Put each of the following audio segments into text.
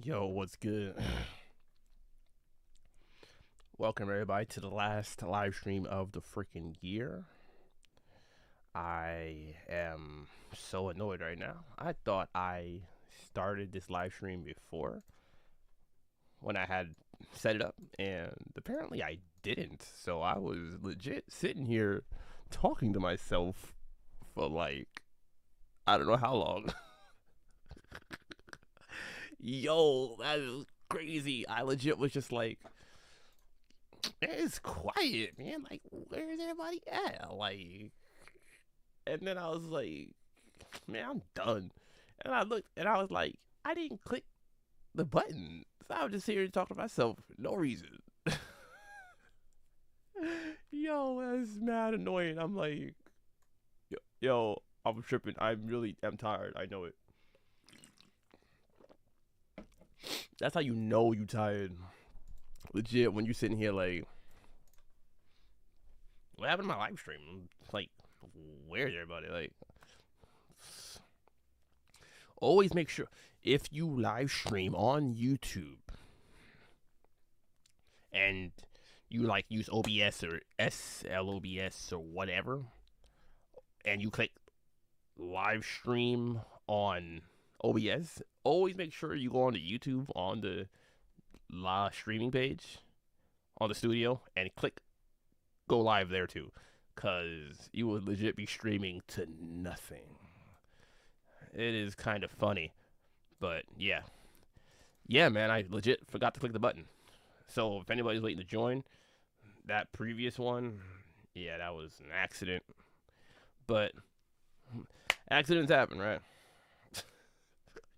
Yo, what's good? Welcome everybody to the last live stream of the freaking year. I am so annoyed right now. I thought I started this live stream before when I had set it up, and apparently I didn't. So I was legit sitting here talking to myself for like I don't know how long. Yo, that is crazy. I legit was just like, it's quiet, man. Like, where's everybody at? Like, and then I was like, man, I'm done. And I looked and I was like, I didn't click the button. So I was just here talking to myself for no reason. Yo, that's mad annoying. I'm like, yo, I'm tripping. I'm tired. I know it. That's how you know you tired. Legit, when you're sitting here like, what happened to my live stream? Like, where's everybody? Like, always make sure if you live stream on YouTube and you like use OBS or SLOBS or whatever, and you click live stream on OBS, always make sure you go on to YouTube on the live streaming page on the studio and click go live there too, cause you would legit be streaming to nothing. It is kind of funny, but yeah, man, I legit forgot to click the button. So if anybody's waiting to join that previous one, yeah, that was an accident. But accidents happen, right?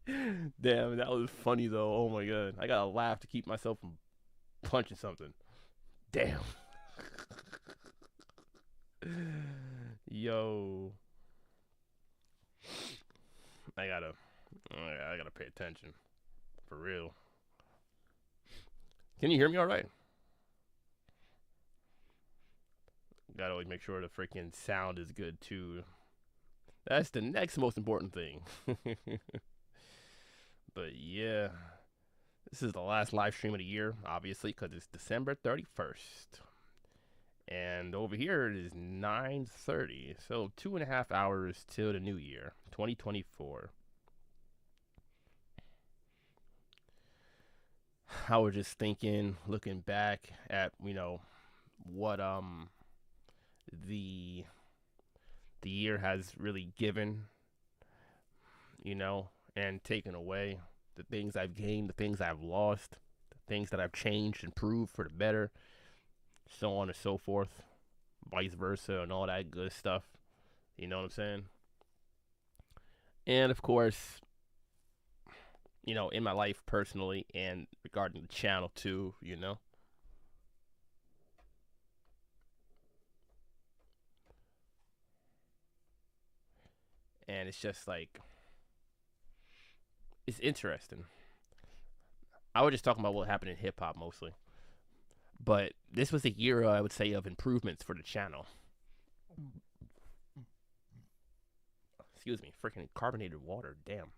Damn, that was funny though. Oh my god, I gotta laugh to keep myself from punching something. Damn. Yo, I gotta, I gotta pay attention for real. Can you hear me all right? Gotta always make sure the freaking sound is good too. That's the next most important thing. But yeah, this is the last live stream of the year, obviously, because it's December 31st. And over here it is 9:30, so 2.5 hours till the new year, 2024. I was just thinking, looking back at what the the year has really given, you know, and taken away. The things I've gained, the things I've lost, the things that I've changed, improved for the better, so on and so forth, vice versa, and all that good stuff. You know what I'm saying? And of course, in my life personally and regarding the channel too, And it's just like, it's interesting. I was just talking about what happened in hip hop mostly. But this was a year, I would say, of improvements for the channel. Excuse me, freaking carbonated water, damn.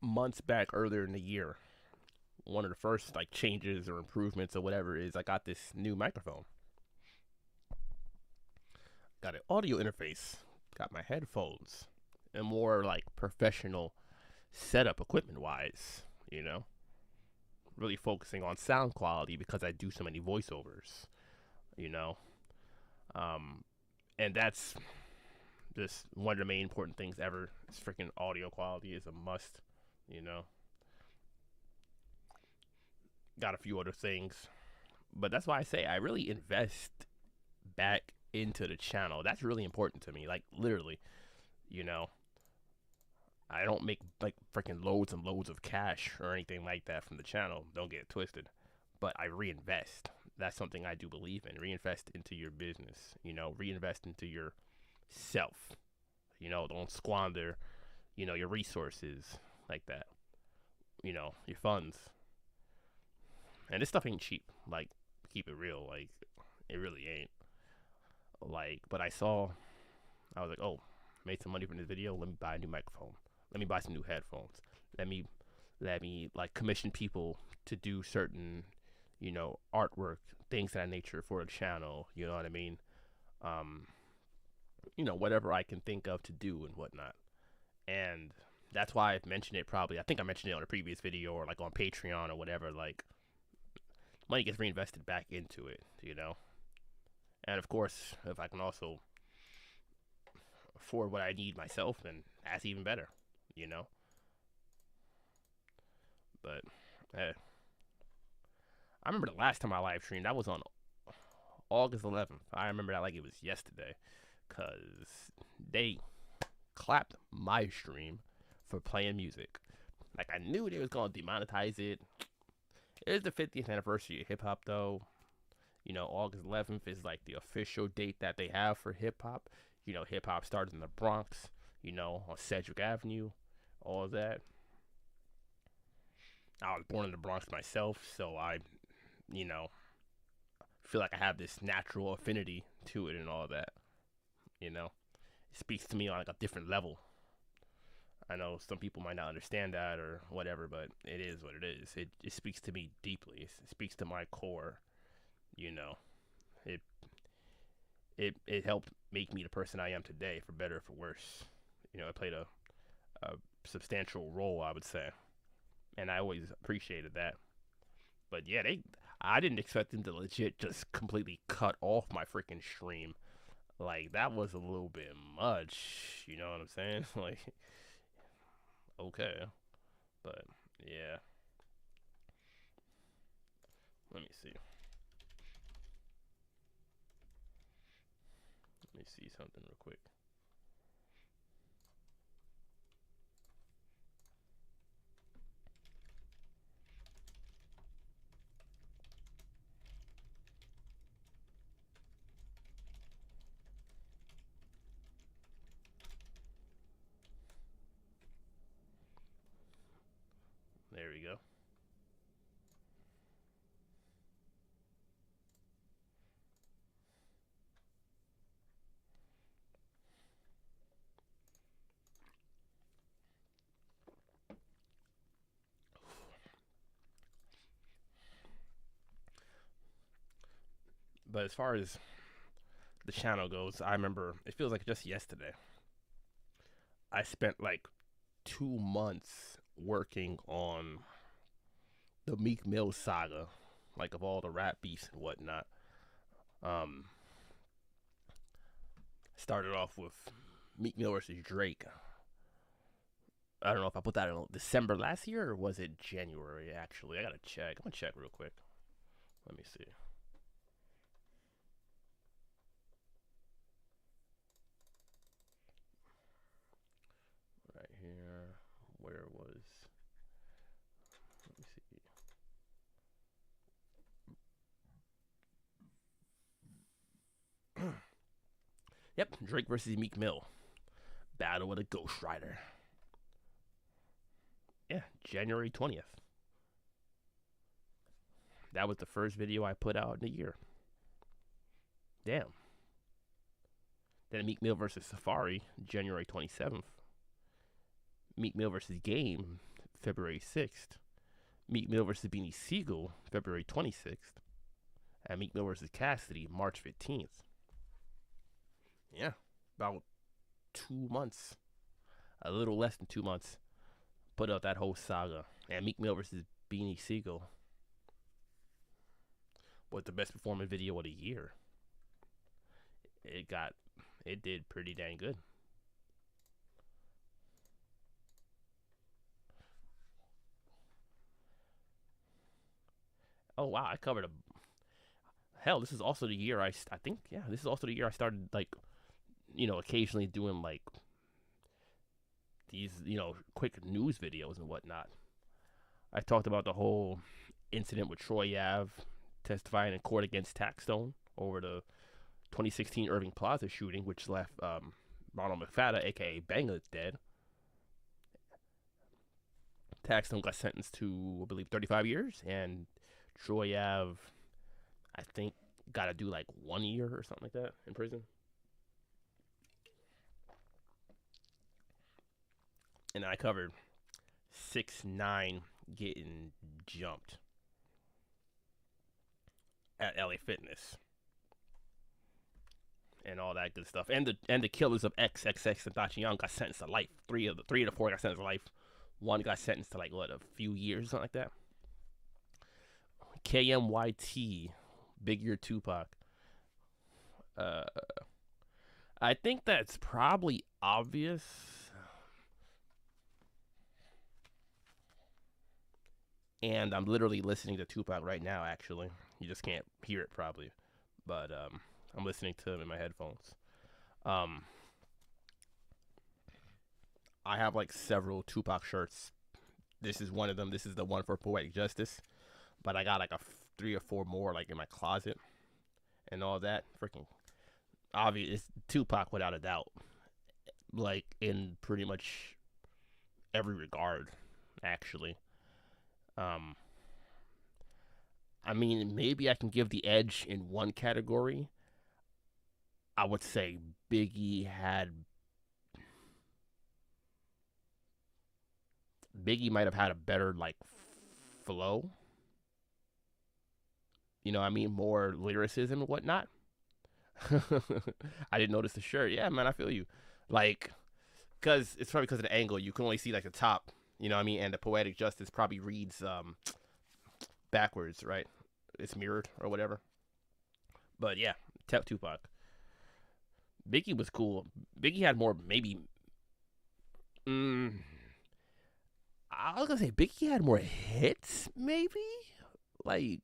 Months back earlier in the year, one of the first like changes or improvements or whatever is I got this new microphone. Got an audio interface, got my headphones, and more like professional setup equipment wise, you know? Really focusing on sound quality because I do so many voiceovers, you know? Um, and that's just one of the main important things ever. This freaking audio quality is a must, you know? Got a few other things. But that's why I say I really invest back into the channel. That's really important to me. Like, literally, you know? I don't make like freaking loads and loads of cash or anything like that from the channel. Don't get it twisted. But I reinvest. That's something I do believe in. Reinvest into your business. Reinvest into yourself. Don't squander, your resources like that. Your funds. And this stuff ain't cheap. Like, keep it real. Like, it really ain't. Like, but I saw I was like, oh, made some money from this video. Let me buy a new microphone. Let me buy some new headphones. Let me like commission people to do certain, artwork, things of that nature for the channel. You know what I mean? Um, whatever I can think of to do and whatnot. And that's why I've mentioned it probably. I think I mentioned it on a previous video or like on Patreon or whatever. Like, money gets reinvested back into it. And of course, if I can also afford what I need myself, then that's even better, you know? But, eh. I remember the last time I live streamed, that was on August 11th. I remember that like it was yesterday. Because they clapped my stream for playing music. Like, I knew they was going to demonetize it. It is the 50th anniversary of hip hop, though. August 11th is like the official date that they have for hip hop. Hip hop started in the Bronx, on Sedgwick Avenue, all of that. I was born in the Bronx myself, so I, feel like I have this natural affinity to it and all of that. It speaks to me on like a different level. I know some people might not understand that or whatever, but it is what it is. It speaks to me deeply. It speaks to my core. It it helped make me the person I am today, for better or for worse. It played a substantial role, I would say, and I always appreciated that. But yeah, I didn't expect them to legit just completely cut off my freaking stream. Like, that was a little bit much. You know what I'm saying? Like, okay, but yeah. Let me see. Let me see something real quick. There we go. But as far as the channel goes, I remember it feels like just yesterday. I spent like 2 months working on the Meek Mill saga, like of all the rap beefs and whatnot. Um, Started off with Meek Mill versus Drake. I don't know if I put that in December last year or was it January. Actually, I gotta check. I'm gonna check real quick. Let me see. Right here, where was? Let me see. Yep, Drake versus Meek Mill. Battle with a Ghost Rider. Yeah, January 20th. That was the first video I put out in a year. Damn. Then Meek Mill versus Safari, January 27th. Meek Mill versus Game, February 6th. Meek Mill versus Beanie Siegel, February 26th. And Meek Mill versus Cassidy, March 15th. Yeah, about 2 months. A little less than 2 months. Put out that whole saga. And Meek Mill versus Beanie Siegel was the best performing video of the year. It did pretty dang good. Oh wow, I covered a hell. This is also the year I think, yeah, this is also the year I started like, occasionally doing like these, quick news videos and whatnot. I talked about the whole incident with Troy Ave testifying in court against Taxstone over the 2016 Irving Plaza shooting, which left Ronald McFadden, aka Banga, dead. Taxstone got sentenced to, I believe, 35 years, and Troy Ave, I think, got to do like 1 year or something like that in prison. and I covered 6ix9ine getting jumped at LA Fitness and all that good stuff. And the killers of XXX and Young got sentenced to life. Three of the four got sentenced to life. One got sentenced to like what, a few years, something like that. KMYT, Big Year Tupac. Uh, I think that's probably obvious. And I'm literally listening to Tupac right now. Actually, you just can't hear it probably, but I'm listening to him in my headphones. Um, I have like several Tupac shirts. This is one of them. This is the one for Poetic Justice. But I got like 3 or 4 more like in my closet and all that. Freaking obvious. It's Tupac without a doubt. Like in pretty much every regard, actually. Um, I mean, maybe I can give the edge in one category. I would say Biggie might have had a better like flow. You know what I mean? More lyricism and whatnot. I didn't notice the shirt. Yeah, man, I feel you. Like, because it's probably because of the angle. You can only see like the top. You know what I mean? And the Poetic Justice probably reads backwards, right? It's mirrored or whatever. But yeah, Tupac. Biggie was cool. Biggie had more, maybe. Mm, I was gonna say Biggie had more hits, maybe. Like,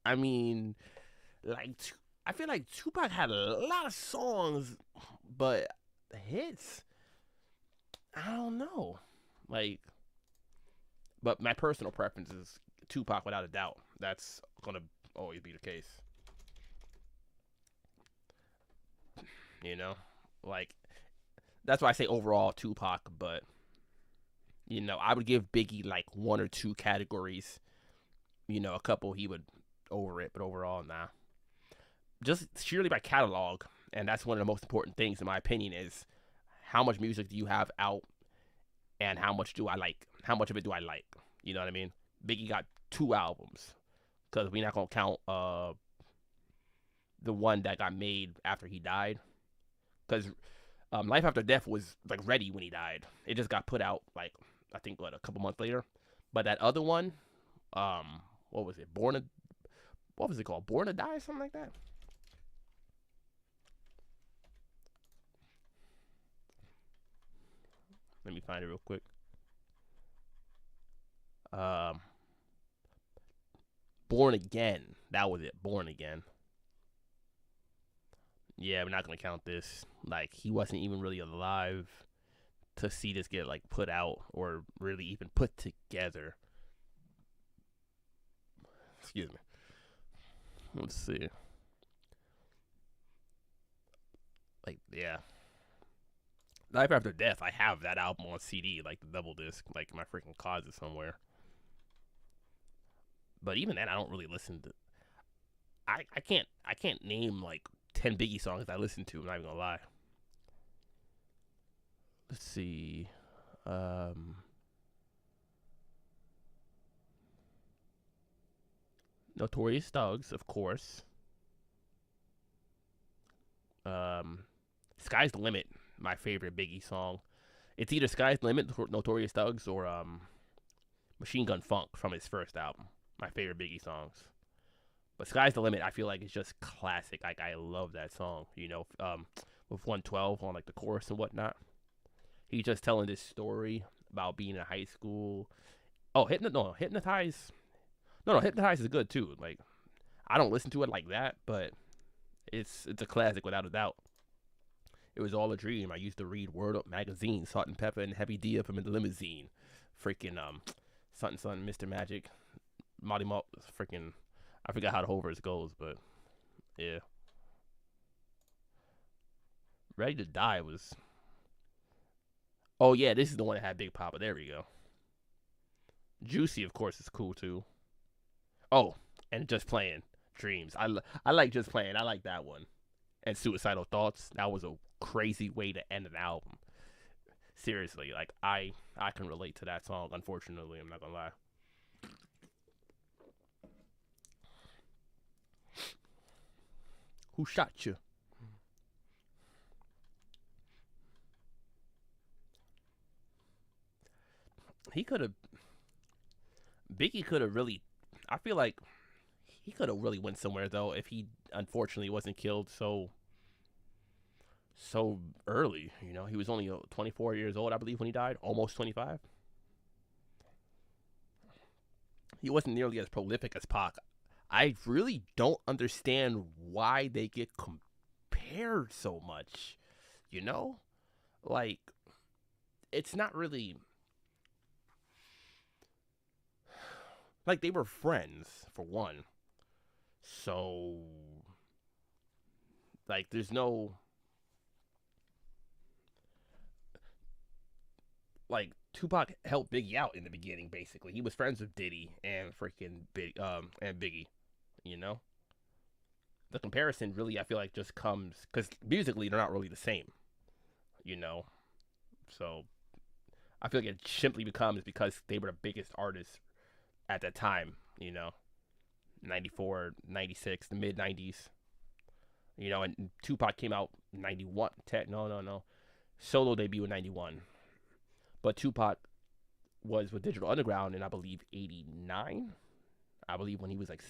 I mean, like I feel like Tupac had a lot of songs, but hits, I don't know. Like, but my personal preference is Tupac without a doubt. That's gonna always be the case. You know, like that's why I say overall Tupac. But I would give Biggie like 1 or 2 categories. A couple he would over it, but overall, nah. Just sheerly by catalog, and that's one of the most important things in my opinion is how much music do you have out, and how much of it do I like? You know what I mean? Biggie got 2 albums, because we're not gonna count the one that got made after he died, because Life After Death was like ready when he died. It just got put out like I think a couple months later. But that other one, what was it? What was it called? Born to Die, something like that. Let me find it real quick. Um, Born Again. That was it. Born Again. Yeah, we're not gonna count this. Like he wasn't even really alive to see this get like put out or really even put together. Excuse me. Let's see. Like yeah, Life After Death. I have that album on CD, like the double disc, like in my freaking closet somewhere. But even then, I don't really listen to. I can't name like 10 Biggie songs I listen to. I'm not even gonna lie. Let's see. Um, Notorious Thugs, of course. Um, Sky's the Limit, my favorite Biggie song. It's either Sky's the Limit, Notorious Thugs, or Machine Gun Funk from his first album. My favorite Biggie songs. But Sky's the Limit, I feel like it's just classic. Like I love that song. With 112 on like the chorus and whatnot. He's just telling this story about being in high school. Oh, Hypnotize. No, Hypnotize is good too. Like I don't listen to it like that, but it's a classic without a doubt. It was all a dream. I used to read Word Up magazine, Salt and Pepper and Heavy D up in the limousine. Freaking Son, Mr. Magic, Molly Malt, freaking. I forgot how the whole verse goes, but yeah. Ready to Die was. Oh yeah, this is the one that had Big Papa. There we go. Juicy, of course, is cool too. Oh, and Just Playing Dreams. I like Just Playing. I like that one. And Suicidal Thoughts. That was a crazy way to end an album. Seriously, like I can relate to that song. Unfortunately, I'm not gonna lie. Who shot you? He could have. Biggie could have really. I feel like he could have really went somewhere though if he unfortunately wasn't killed so early. You know, he was only 24 years old, I believe, when he died. Almost 25. He wasn't nearly as prolific as Pac. I really don't understand why they get compared so much. You know, like it's not really like they were friends for one. So like there's no like Tupac helped Biggie out in the beginning. Basically, he was friends with Diddy and freaking Big and Biggie. You know, the comparison really I feel like just comes because musically they're not really the same. You know, so I feel like it simply becomes because they were the biggest artists at that time. You know, 94, 96, the mid 90s. You know, and Tupac came out 91. No. Solo debut in 91. But Tupac was with Digital Underground in, I believe, 89. I believe when he was like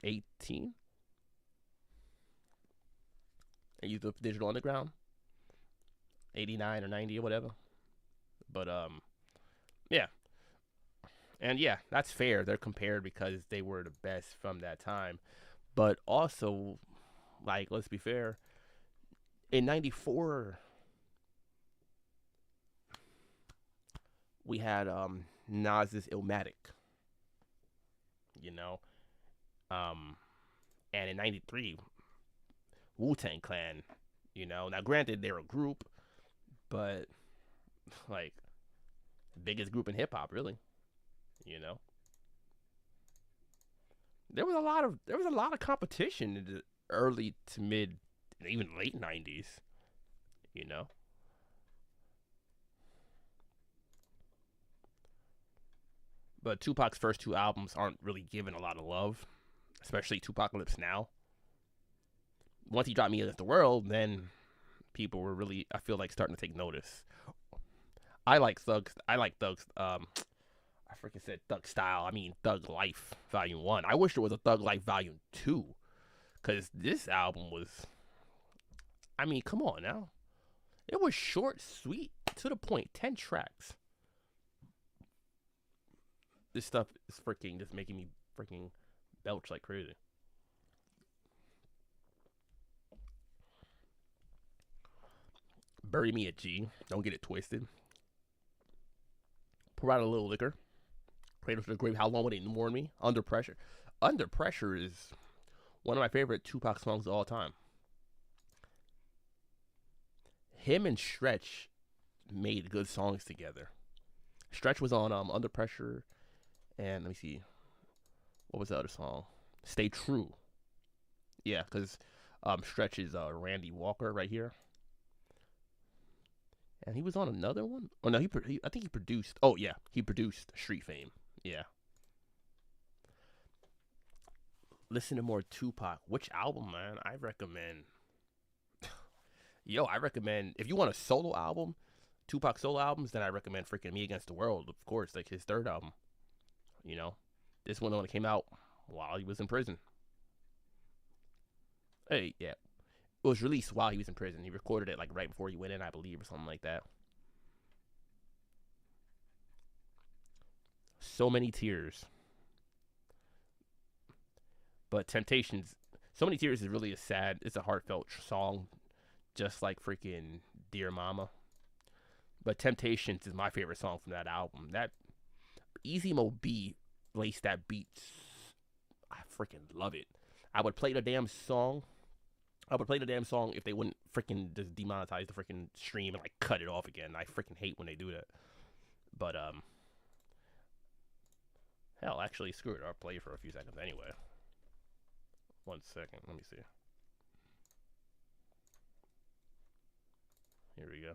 18. And used with Digital Underground, 89 or 90 or whatever. But, yeah. And yeah, that's fair. They're compared because they were the best from that time. But also, like, let's be fair, in 94, we had Nas's Illmatic, you know? Um, and in 93, Wu Tang Clan, you know? Now, granted, they're a group, but, like, biggest group in hip hop, really, you know? There was a lot of competition in the early to mid, even late 90s, you know? But Tupac's first two albums aren't really given a lot of love, especially Tupac Lips Now. Once he dropped Me Against the World, then people were really, I feel like, starting to take notice. I like Thugs. I like Thugs. I freaking said Thug Style. I mean Thug Life Volume One. I wish there was a Thug Life Volume Two, cause this album was. I mean, come on now. It was short, sweet, to the point. 10 tracks. This stuff is freaking just making me freaking belch like crazy. Bury me at G. Don't get it twisted. Pour out a little liquor. Cradle to the grave. How long would they mourn me? Under pressure. Under pressure is one of my favorite Tupac songs of all time. Him and Stretch made good songs together. Stretch was on Under Pressure, and let me see, what was the other song? Stay True. Yeah, because Stretch is Randy Walker right here, and he was on another one. Oh no, I think he produced. Oh yeah, he produced Street Fame. Yeah. Listen to more Tupac. Which album, man? I recommend. Yo, I recommend if you want a solo album, Tupac solo albums, then I recommend freaking Me Against the World, of course, like his third album. You know, this one only came out while he was in prison. Hey, yeah, it was released while he was in prison. He recorded it like right before he went in, I believe, or something like that. So many tears, but Temptations. So many tears is really a sad. It's a heartfelt song, just like freaking Dear Mama. But Temptations is my favorite song from that album. That Easy Mo B laced that beat. I freaking love it. I would play the damn song. I would play the damn song if they wouldn't freaking just demonetize the freaking stream and like cut it off again. I freaking hate when they do that. But hell, actually, screw it. I'll play for a few seconds anyway. 1 second. Let me see. Here we go.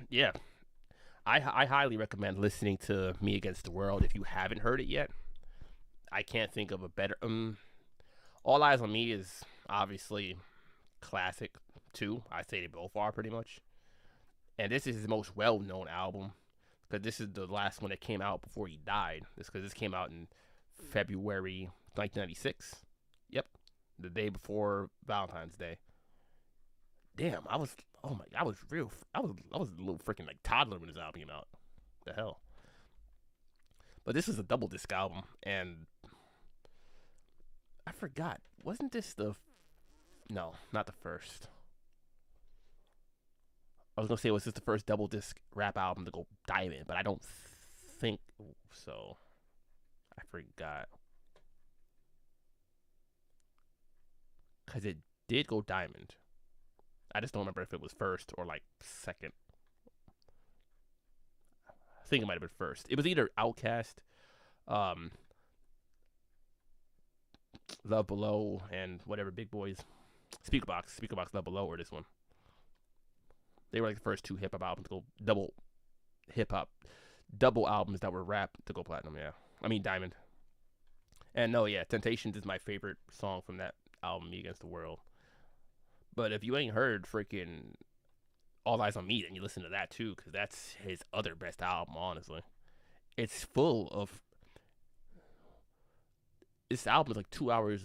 Yeah, I highly recommend listening to Me Against the World if you haven't heard it yet. I can't think of a better. All Eyes on Me is obviously classic too. I say they both are pretty much. And this is his most well-known album because this is the last one that came out before he died. This came out in February 1996. Yep, the day before Valentine's Day. Damn, I was oh my, I was a little freaking like toddler when this album came out. The hell. But this is a double disc album, and I forgot. Wasn't this the no, not the first. I was gonna say was this the first double disc rap album to go diamond, but I don't think so. I forgot because it did go diamond. I just don't remember if it was first or like second. I think it might have been first. It was either Outcast, um, Love Below, and whatever Big Boys, Speakerbox, Love Below, or this one. They were like the first two hip hop albums to go hip hop double albums that were rap to go platinum. Yeah, I mean diamond. And no, yeah, Temptations is my favorite song from that album, Me Against the World. But if you ain't heard freaking All Eyes on Me, then you listen to that too, because that's his other best album, honestly. It's full of. This album is like 2 hours,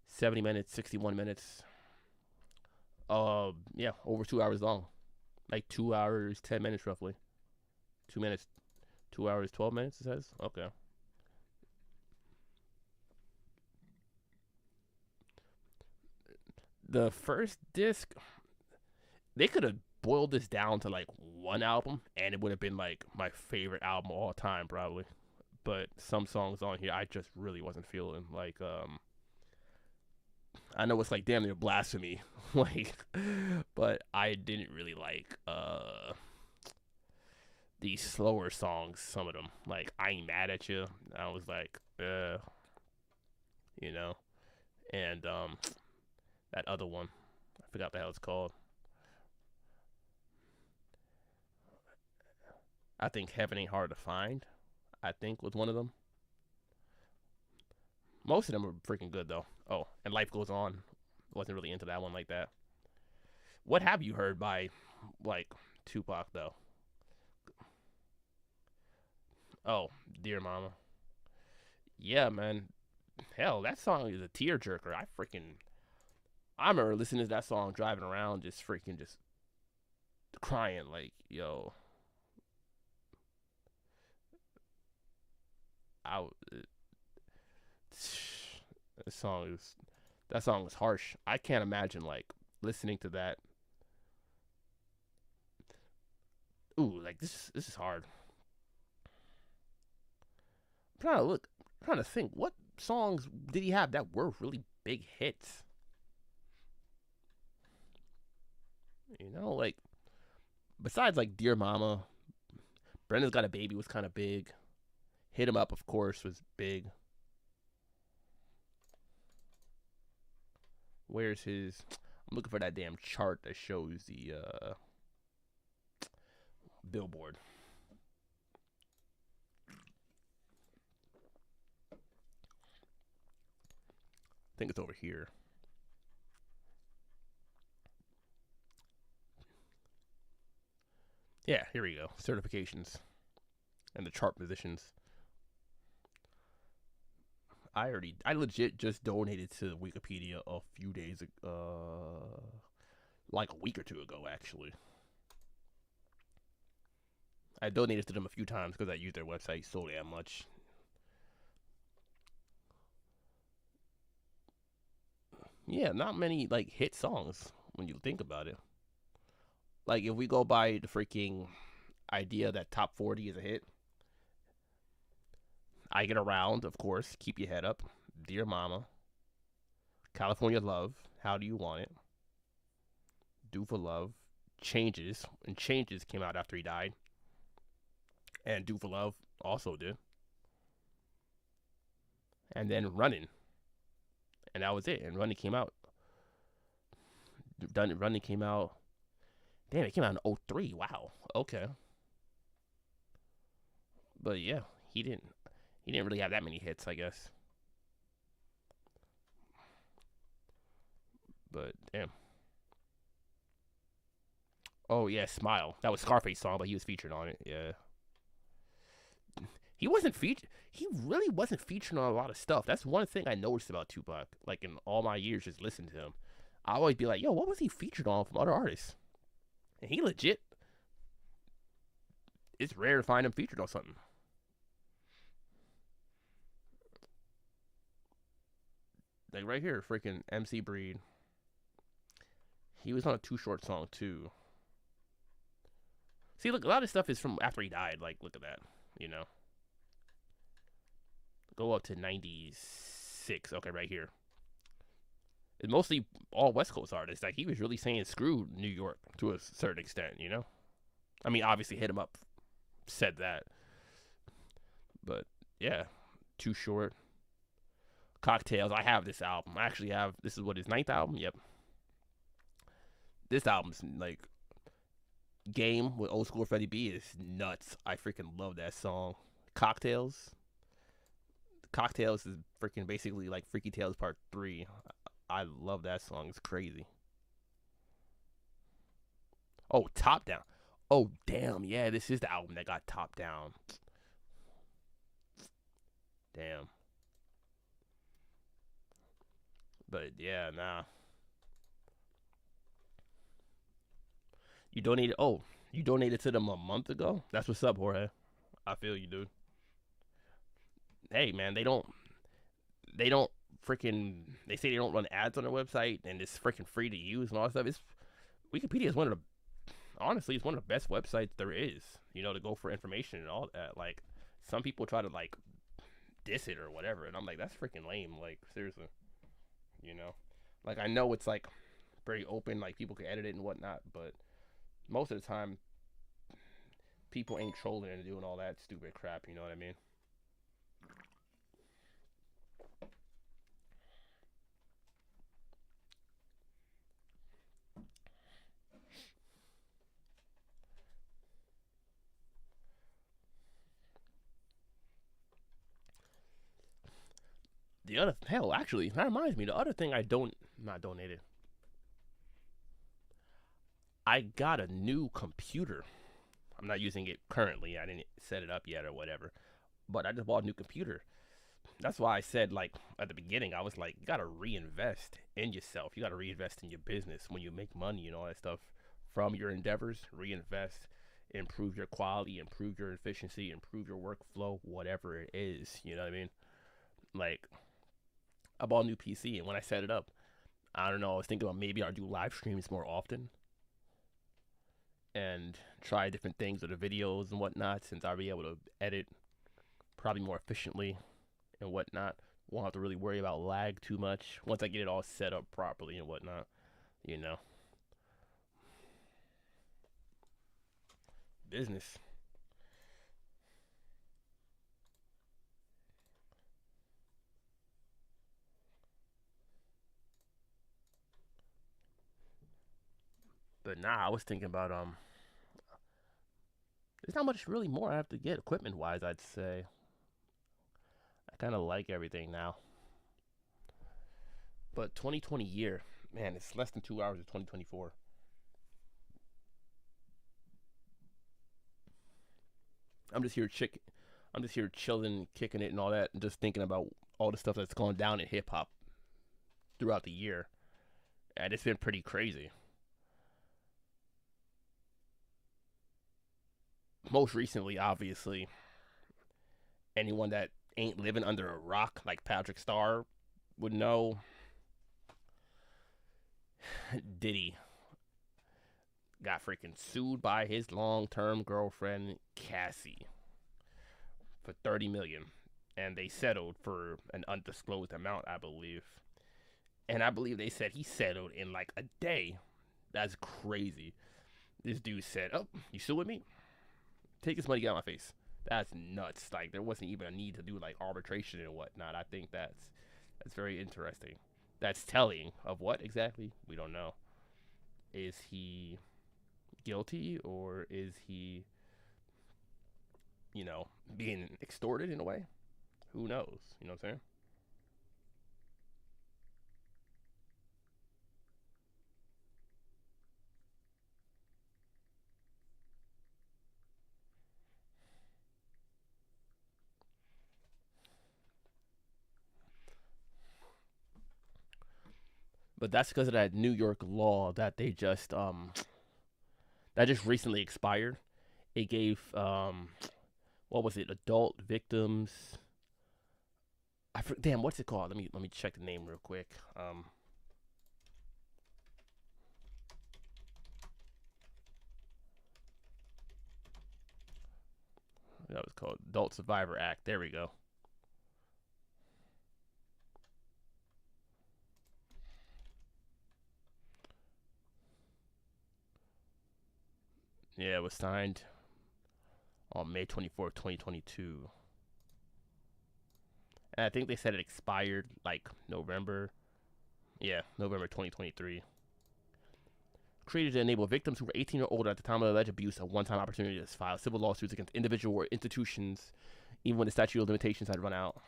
70 minutes, 61 minutes. Yeah, over 2 hours long. Like 2 hours, 10 minutes roughly. 2 minutes, 2 hours, 12 minutes, it says? Okay. The first disc, they could have boiled this down to like one album, and it would have been like my favorite album of all time, probably. But some songs on here I just really wasn't feeling. Like, I know it's like damn near blasphemy, like, but I didn't really like these slower songs. Some of them, like I Ain't Mad at You. I was like, you know, and that other one, I forgot what the hell it's called. I think Heaven Ain't Hard to Find. I think was one of them. Most of them were freaking good though. Oh, and Life Goes On. Wasn't really into that one like that. What have you heard by like Tupac though? Oh, Dear Mama. Yeah, man. Hell, that song is a tearjerker. I remember listening to that song driving around, just freaking just crying like, yo, I that song is that song is harsh. I can't imagine like listening to that. Ooh, like this is hard. I'm trying to look, I'm trying to think. What songs did he have that were really big hits? Like besides like Dear Mama, Brenda's Got a Baby was kind of big. Hit 'Em Up, of course, was big. Where's his? I'm looking for that damn chart that shows the Billboard. I think it's over here. Yeah, here we go. Certifications and the chart positions. I legit just donated to Wikipedia a few days ago, like a week or two ago, actually. I donated to them a few times because I use their website so damn much. Yeah, not many like hit songs when you think about it. Like if we go by the freaking idea that top 40 is a hit, I Get Around, of course, Keep Your Head Up, Dear Mama, California Love, How Do You Want It, Do for Love, Changes, and Changes came out after he died, and Do for Love also did, and then Running, and that was it. And Running came out. Running came out. Damn, it came out in '03. Wow. Okay. But yeah, he didn't. He didn't really have that many hits, I guess. But damn. Oh yeah, Smile. That was Scarface song, but he was featured on it. Yeah. He wasn't featured. He really wasn't featured on a lot of stuff. That's one thing I noticed about Tupac. Like in all my years just listening to him, I always be like, "Yo, what was he featured on from other artists?" And he legit. It's rare to find him featured on something. Like right here, freaking MC Breed. He was on a Too Short song too. See, look, a lot of stuff is from after he died. Like, look at that. You know, go up to '96. Okay, right here. It's mostly all West Coast artists. Like he was really saying screw New York to a certain extent. You know, I mean, obviously hit him up, said that, but yeah, Too Short. Cocktails. I have this album. I actually have. This is what his ninth album. Yep. This album's like Game with Old School Freddie B is nuts. I freaking love that song. Cocktails. Cocktails is freaking basically like Freaky Tales Part 3. I love that song. It's crazy. Oh, Top Down. Oh, damn. Yeah, this is the album that got Top Down. Damn. But yeah, nah. You donated. Oh, you donated to them a month ago? That's what's up, Jorge. I feel you, dude. Hey, man, they don't freaking they say they don't run ads on their website and it's freaking free to use and all that stuff. It's Wikipedia is one of the honestly it's one of the best websites there is. You know, to go for information and all that. Like some people try to like diss it or whatever, and I'm like that's freaking lame. Like seriously, you know. Like I know it's like very open, like people can edit it and whatnot, but most of the time people ain't trolling and doing all that stupid crap. You know what I mean? The other hell, actually, that reminds me. The other thing I don't not donated. I got a new computer. I'm not using it currently. I didn't set it up yet or whatever. But I just bought a new computer. That's why I said like at the beginning, I was like, you gotta reinvest in yourself. You gotta reinvest in your business when you make money and all that stuff from your endeavors. Reinvest, improve your quality, improve your efficiency, improve your workflow, whatever it is. You know what I mean? Like I bought a new PC, and when I set it up, I don't know. I was thinking about maybe I'll do live streams more often and try different things with the videos and whatnot, since I'll be able to edit probably more efficiently and whatnot. Won't have to really worry about lag too much once I get it all set up properly and whatnot. You know, business. But nah, I was thinking about there's not much really more I have to get equipment wise. I'd say I kind of like everything now. But 2020 year, man, it's less than 2 hours of 2024. I'm just here chick. I'm just here chilling, kicking it, and all that, and just thinking about all the stuff that's gone down in hip hop throughout the year, and it's been pretty crazy. Most recently, obviously, anyone that ain't living under a rock like Patrick Starr would know. Diddy got freaking sued by his long-term girlfriend Cassie for 30 million, and they settled for an undisclosed amount, I believe. And I believe they said he settled in like a day. That's crazy. This dude said, "Oh, you still with me? Take this money, get out of my face." That's nuts. Like there wasn't even a need to do like arbitration and whatnot. I think that's very interesting. That's telling of what exactly we don't know. Is he guilty, or is he, being extorted in a way? Who knows? You know what I'm saying? But that's because of that New York law that just recently expired. It gave what was it? Adult victims. Damn, what's it called? Let me check the name real quick. That was called Adult Survivor Act. There we go. Yeah, it was signed on May 24th, 2022. And I think they said it expired like November. Yeah, November 2023. Created to enable victims who were 18 or older at the time of alleged abuse a one-time opportunity to file civil lawsuits against individual or institutions, even when the statute of limitations had run out.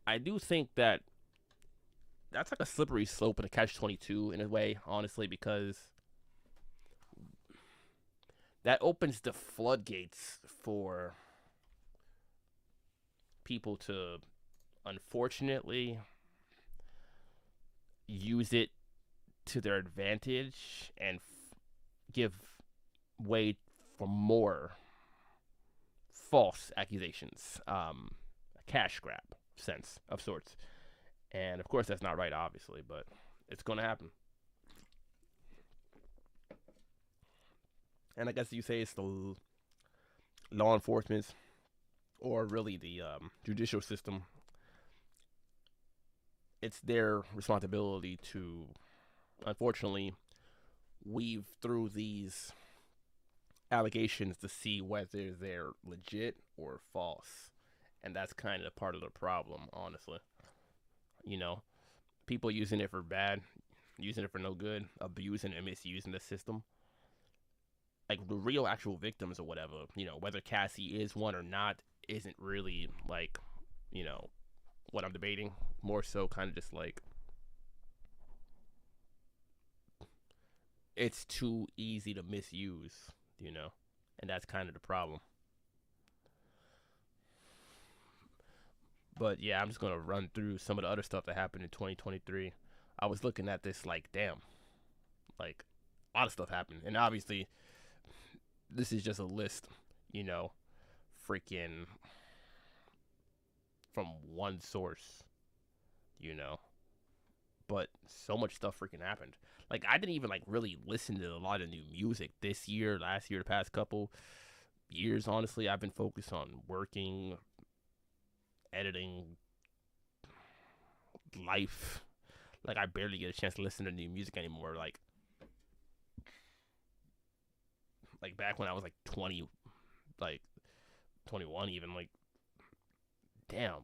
I do think that that's like a slippery slope and a catch-22 in a way, honestly, because that opens the floodgates for people to, unfortunately, use it to their advantage and give way for more false accusations, a cash grab sense of sorts. And of course, that's not right, obviously, but it's going to happen. And I guess you say it's the law enforcement or really the judicial system. It's their responsibility to, unfortunately, weave through these allegations to see whether they're legit or false. And that's kind of part of the problem, honestly. You know, people using it for bad, using it for no good, abusing and misusing the system. Like the real actual victims or whatever, whether Cassie is one or not isn't really like, you know, what I'm debating. More so kind of just like it's too easy to misuse. And that's kind of the problem. But yeah, I'm just gonna run through some of the other stuff that happened in 2023. I was looking at this like, damn, like a lot of stuff happened, and obviously this is just a list, you know, freaking from one source, you know. But so much stuff freaking happened. Like I didn't even like really listen to a lot of new music this year, last year, the past couple years. Honestly, I've been focused on working, editing, life. Like I barely get a chance to listen to new music anymore. Like back when I was like 20, like 21 even. Like damn,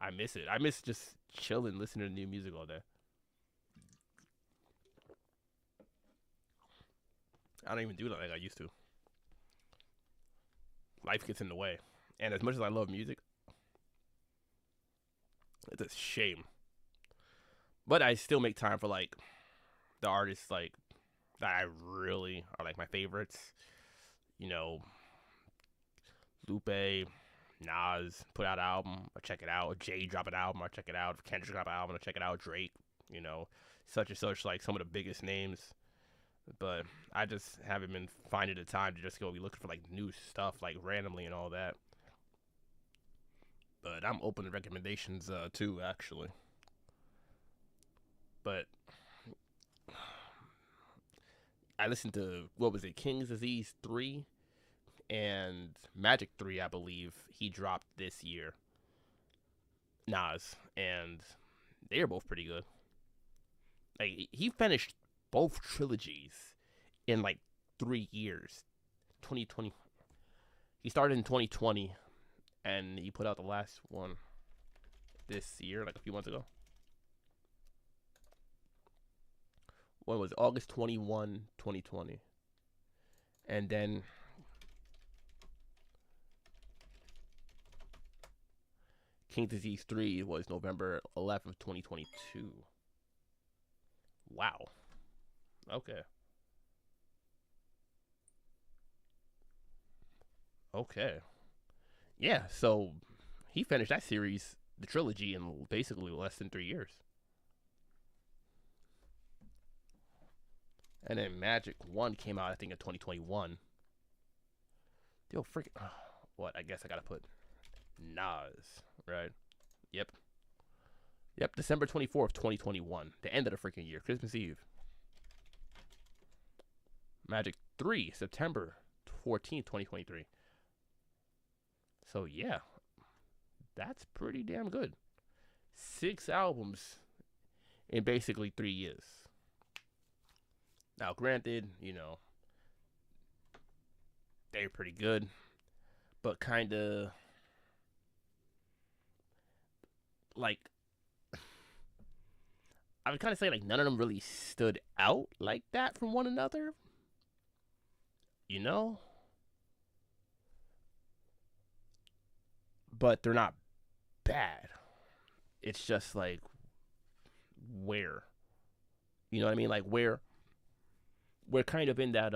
I miss it. I miss just chilling, listening to new music all day. I don't even do that like I used to. Life gets in the way, and as much as I love music, it's a shame. But I still make time for like the artists like that I really are like my favorites. You know, Lupe, Nas put out an album, I check it out. Jay drop an album, I check it out. Kendrick drop an album, I check it out. Drake, you know, such and such, like some of the biggest names. But I just haven't been finding the time to just go be looking for like new stuff like randomly and all that. But I'm open to recommendations too, actually. But I listened to what was it, King's Disease 3 and Magic 3, I believe he dropped this year. Nas, and they are both pretty good. Like he finished both trilogies in like 3 years. 2020. He started in 2020, and he put out the last one this year, like a few months ago. When was it? August 21, 2020. And then King's Disease 3 was November 11th, 2022. Wow. Okay. Okay. Yeah, so he finished that series, the trilogy, in basically less than 3 years. And then Magic 1 came out, I think, in 2021. Yo, freaking. What? I guess I gotta put Nas, right? Yep. Yep, December 24th, 2021. The end of the freaking year. Christmas Eve. Magic 3, September 14th, 2023. So, yeah, that's pretty damn good. 6 albums in basically 3 years. Now, granted, they're pretty good, but kind of like I would kind of say like none of them really stood out like that from one another, you know. But they're not bad. It's just like where, you know what I mean? Like where we're kind of in that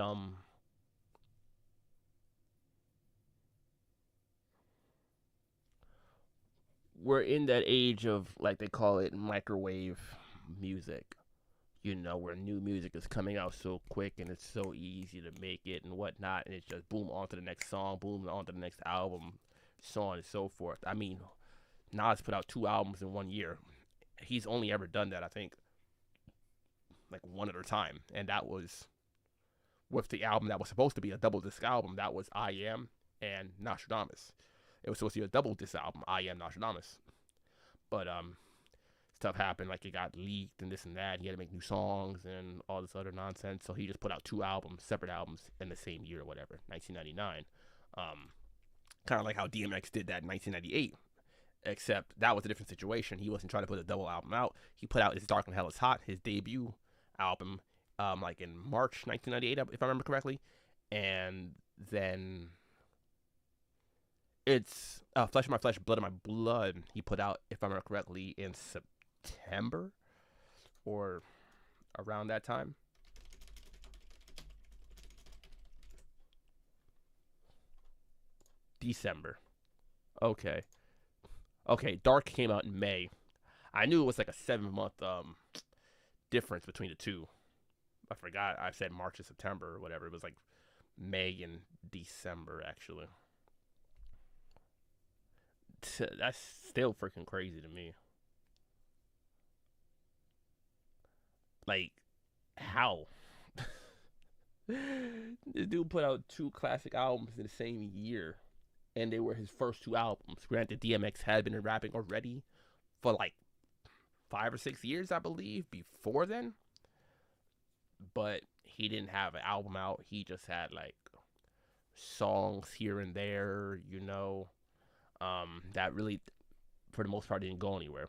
we're in that age of like they call it microwave music, where new music is coming out so quick and it's so easy to make it and whatnot, and it's just boom on to the next song, boom on to the next album, so on and so forth. I mean, Nas put out 2 albums in 1 year. He's only ever done that, I think, like one at a time, and that was with the album that was supposed to be a double disc album. That was I Am and Nostradamus. It was supposed to be a double disc album, I Am Nostradamus, but stuff happened, like it got leaked and this and that. He had to make new songs and all this other nonsense. So he just put out 2 albums, separate albums, in the same year or whatever, 1999. Kind of like how DMX did that in 1998. Except that was a different situation. He wasn't trying to put a double album out. He put out his Dark and Hell is Hot, his debut album, like in March 1998, if I remember correctly. And then it's Flesh of My Flesh, Blood of My Blood. He put out, if I remember correctly, in September or around that time. December. Okay. Okay, Dark came out in May. I knew it was like a 7 month difference between the two. I forgot. I said March and September or whatever. It was like May and December, actually. That's still freaking crazy to me. Like, how? This dude put out 2 classic albums in the same year, and they were his first 2 albums. Granted, DMX had been rapping already for like 5 or 6 years, I believe, before then, but he didn't have an album out. He just had like songs here and there, that really, for the most part, didn't go anywhere.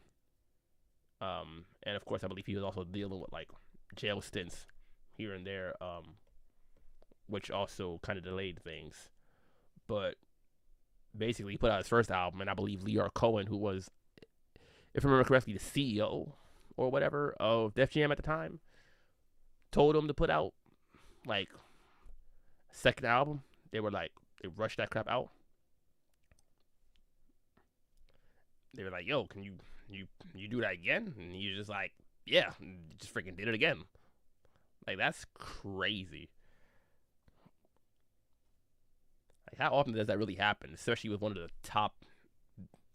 And of course, I believe he was also dealing with like jail stints here and there, which also kind of delayed things. But basically, he put out his first album, and I believe Lee R. Cohen, who was, if I remember correctly, the CEO or whatever of Def Jam at the time, told him to put out like a second album. They were like, they rushed that crap out. They were like, "Yo, can you do that again?" And he was just like, "Yeah," and just freaking did it again. Like that's crazy. Like how often does that really happen? Especially with one of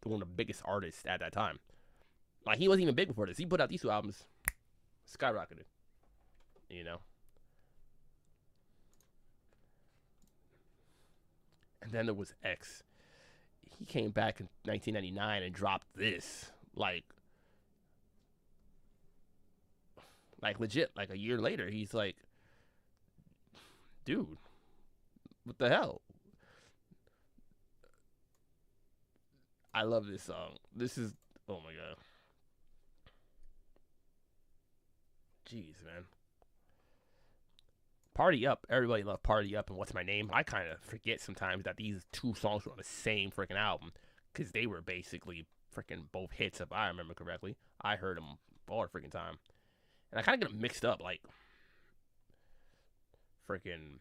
the biggest artists at that time. Like he wasn't even big before this. He put out these 2 albums, skyrocketed. You know. And then there was X. He came back in 1999 and dropped this, like legit, like a year later. He's like, dude, what the hell? I love this song. This is, oh my god, jeez, man. Party Up. Everybody loved Party Up and What's My Name. I kind of forget sometimes that these two songs were on the same freaking album because they were basically freaking both hits, if I remember correctly. I heard them all the freaking time. And I kind of get them mixed up. Like, freaking.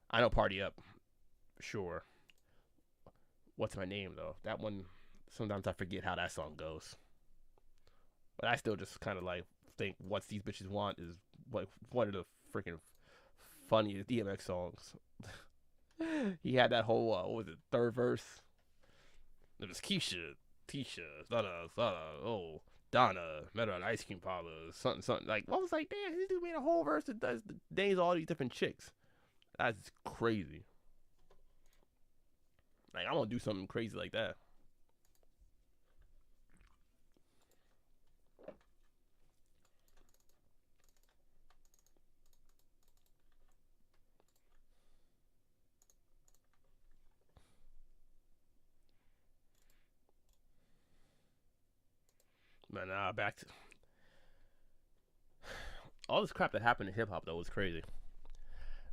I know Party Up. Sure. What's My Name, though? That one, sometimes I forget how that song goes. But I still just kind of like think What's These Bitches Want is like one of the freaking funniest DMX songs. He had that whole, what was it, third verse? It was Keisha, Tisha, oh, Donna, met her at ice cream parlor, something. Like, I was like, damn, this dude made a whole verse that does names all these different chicks. That's crazy. Like, I want to do something crazy like that. But back to all this crap that happened in hip hop though was crazy.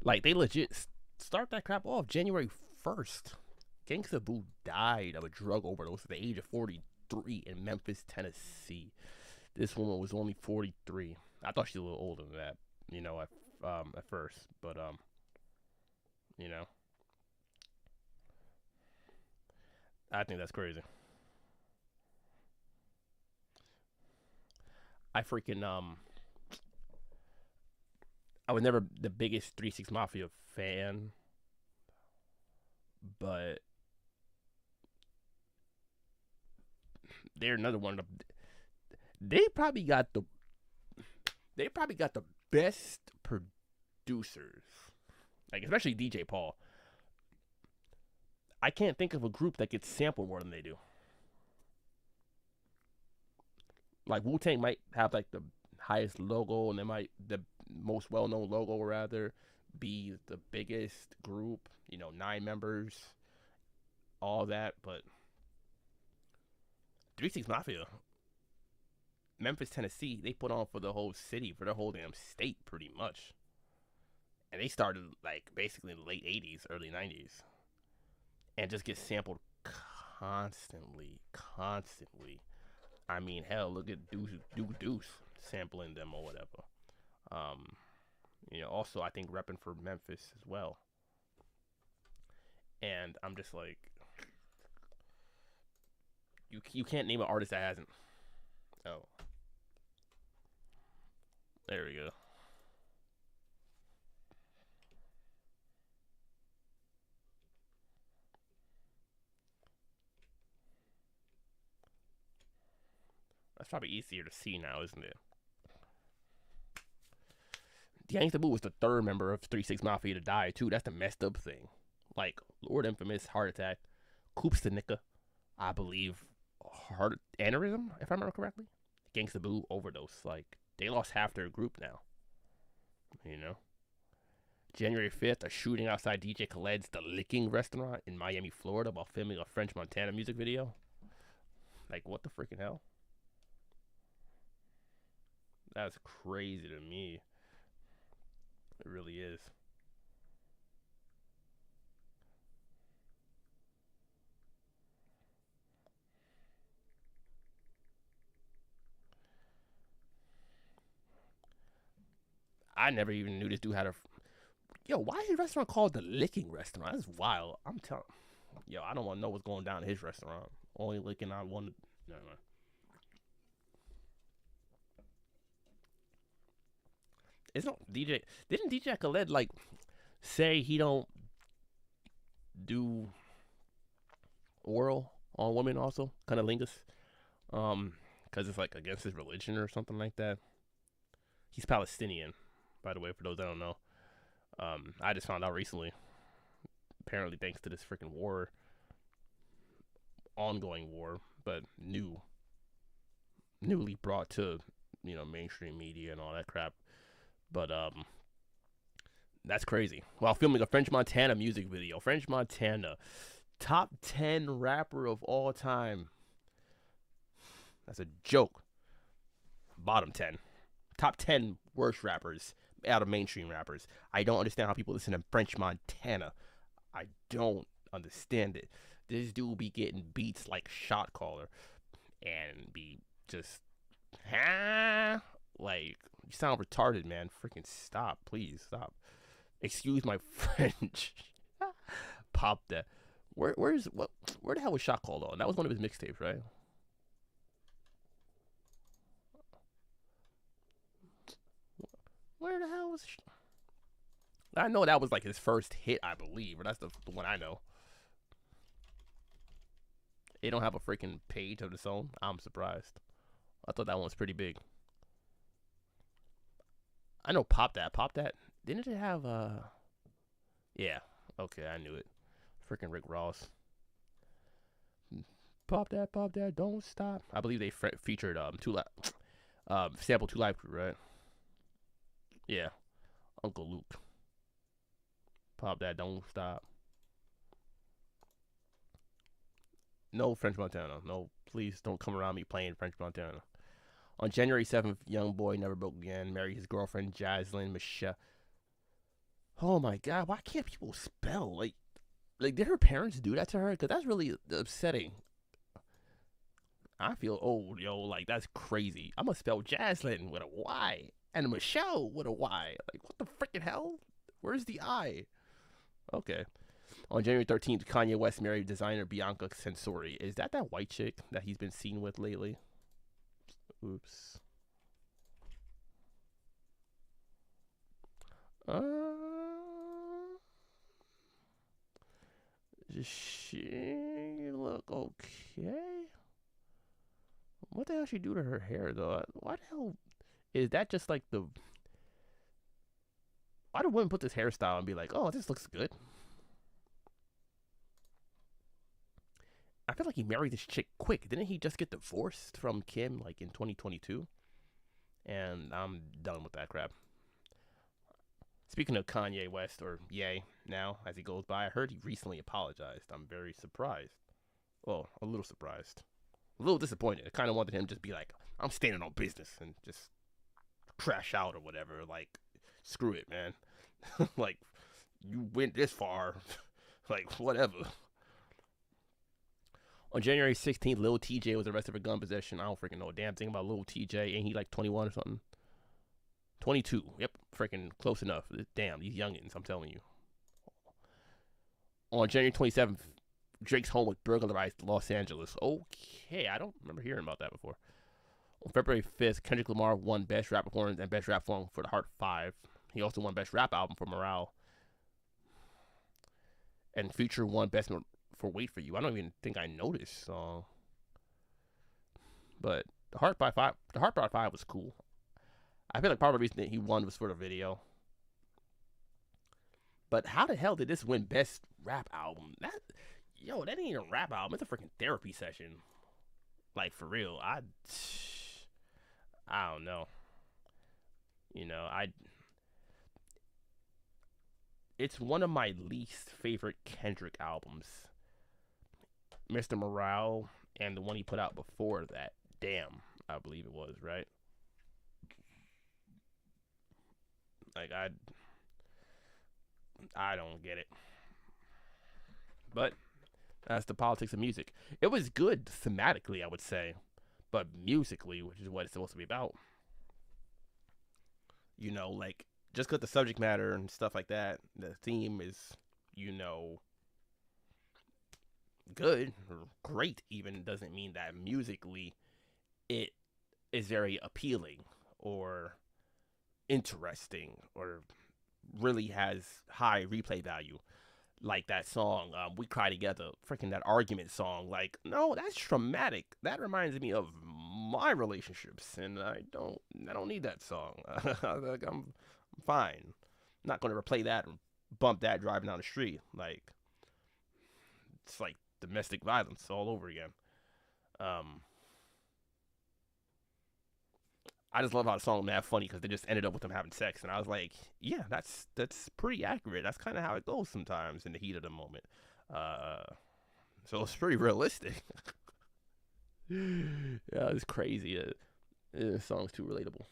Like they legit start that crap off January 1st. Gangsta Boo died of a drug overdose at the age of 43 in Memphis, Tennessee. This woman was only 43. I thought she was a little older than that, at first, but you know, I think that's crazy. I freaking I was never the biggest 3 6 Mafia fan, but they're another one of the. They probably got the. They probably got the best producers, like especially DJ Paul. I can't think of a group that gets sampled more than they do. Like Wu Tang might have like the highest logo, and they might the most well known logo rather be the biggest group. 9 members, all that, but 3 6 Mafia, Memphis, Tennessee, they put on for the whole city, for the whole damn state, pretty much. And they started like basically in the late '80s, early '90s, and just get sampled constantly. I mean, hell, look at Deuce sampling them or whatever. Um, also I think repping for Memphis as well. And I'm just like, you can't name an artist that hasn't. Oh, there we go. That's probably easier to see now, isn't it? Gangsta Boo was the third member of 3 6 Mafia to die too. That's the messed up thing. Like Lord Infamous, heart attack. Coops the Nicka, I believe, heart aneurysm, if I remember correctly. Gangsta Boo overdose. Like they lost half their group now. You know. January 5th, a shooting outside DJ Khaled's The Licking restaurant in Miami, Florida, while filming a French Montana music video. Like what the freaking hell? That's crazy to me. It really is. I never even knew this dude had a. Yo, why is his restaurant called The Licking Restaurant? That's wild. I'm telling. Yo, I don't want to know what's going down in his restaurant. Only licking I want. No, no. It's not DJ. Didn't DJ Khaled like say he don't do oral on women also? Kind of lingus. Because it's like against his religion or something like that. He's Palestinian, by the way, for those that don't know. I just found out recently. Apparently, thanks to this freaking war, ongoing war, but newly brought to mainstream media and all that crap. But that's crazy. While filming a French Montana music video, French Montana, top 10 rapper of all time. That's a joke. Bottom 10. Top 10 worst rappers. out of mainstream rappers. I don't understand how people listen to French Montana. I don't understand it. This dude be getting beats like Shot Caller and be just, huh? Like, you sound retarded, man. Freaking stop. Please stop. Excuse my French. Pop that. Where the hell was Shot Caller on? That was one of his mixtapes, right? Where the hell was I know that was like his first hit, I believe, or that's the one I know. They don't have a freaking page of its own. I'm surprised. I thought that one was pretty big. I know Pop That. Pop That. Didn't it have Yeah. Okay, I knew it. Freaking Rick Ross. Pop that, don't stop. I believe they featured sample 2 Live Crew, right? Yeah, Uncle Luke. Pop that, don't stop. No French Montana. No, please don't come around me playing French Montana. On January 7th, Young Boy Never Broke Again married his girlfriend Jaslyn Michelle. Oh my God, why can't people spell? Like did her parents do that to her? Because that's really upsetting. I feel old, yo. Like, that's crazy. I'm gonna spell Jaslyn with a Y and Michelle with a Y. Like, what the freaking hell? Where's the I? Okay. On January 13th, Kanye West married designer Bianca Censori. Is that white chick that he's been seen with lately? Oops. Uh, does she look okay? What the hell she do to her hair though? Why the hell is that just like the? Why do women put this hairstyle and be like, oh, this looks good? I feel like he married this chick quick. Didn't he just get divorced from Kim like in 2022? And I'm done with that crap. Speaking of Kanye West, or Ye now as he goes by, I heard he recently apologized. I'm very surprised. Well, a little surprised. A little disappointed. I kind of wanted him to just be like, I'm standing on business and just crash out or whatever. Like, screw it, man. Like, you went this far. Like, whatever. On January 16th, Lil TJ was arrested for gun possession. I don't freaking know a damn thing about Lil TJ. Ain't he like 21 or something? 22. Yep, freaking close enough. Damn, these youngins, I'm telling you. On January 27th, Drake's home was burglarized in Los Angeles. Okay, I don't remember hearing about that before. On February 5th, Kendrick Lamar won Best Rap Performance and Best Rap Song for the Heart 5. He also won Best Rap Album for Morale. And Future won Best for Wait For You. I don't even think I know this song. But the Heart by 5 was cool. I feel like part of the reason that he won was for the video. But how the hell did this win Best Rap Album? That ain't a rap album. It's a freaking therapy session. Like, for real. I don't know. It's one of my least favorite Kendrick albums. Mr. Morale and the one he put out before that. Damn, I believe it was, right? Like, I don't get it. But that's the politics of music. It was good thematically, I would say, but musically, which is what it's supposed to be about. Like, just because the subject matter and stuff like that, the theme is, good or great even, doesn't mean that musically it is very appealing or interesting or really has high replay value. Like that song, We Cry Together, freaking that argument song. Like, no, that's traumatic. That reminds me of my relationships, and I don't need that song. Like, I'm fine. I'm not going to replay that and bump that driving down the street. Like, it's like domestic violence all over again. I just love how the song mad funny because they just ended up with them having sex, and I was like, yeah, that's pretty accurate. That's kind of how it goes sometimes in the heat of the moment. So it's pretty realistic. Yeah, it's crazy. The song's too relatable.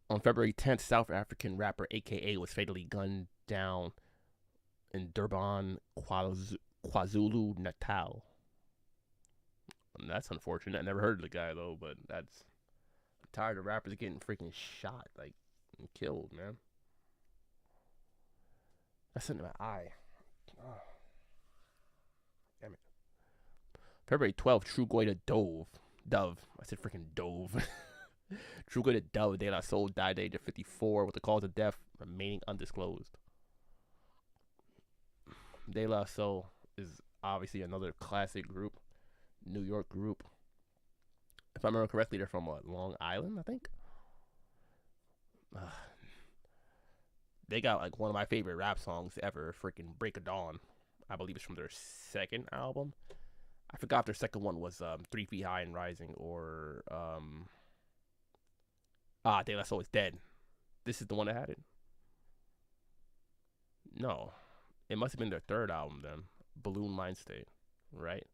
On February 10th, South African rapper AKA was fatally gunned down in Durban, KwaZulu Natal. That's unfortunate. I never heard of the guy though, but that's I'm tired of rappers getting freaking shot, like and killed, man. That's in my eye. Oh, damn it. February 12th, True Goita Dove. I said freaking Dove. True Goita Dove De La Soul died at the age of 54 with the cause of death remaining undisclosed. De La Soul is obviously another classic group, New York group. If I remember correctly, they're from what, Long Island, I think. They got like one of my favorite rap songs ever, freaking Break of Dawn. I believe it's from their second album. I forgot if their second one was 3 Feet High and Rising or De La Soul is Dead. This is the one that had it. No, it must have been their third album then. Balloon Mind State, right?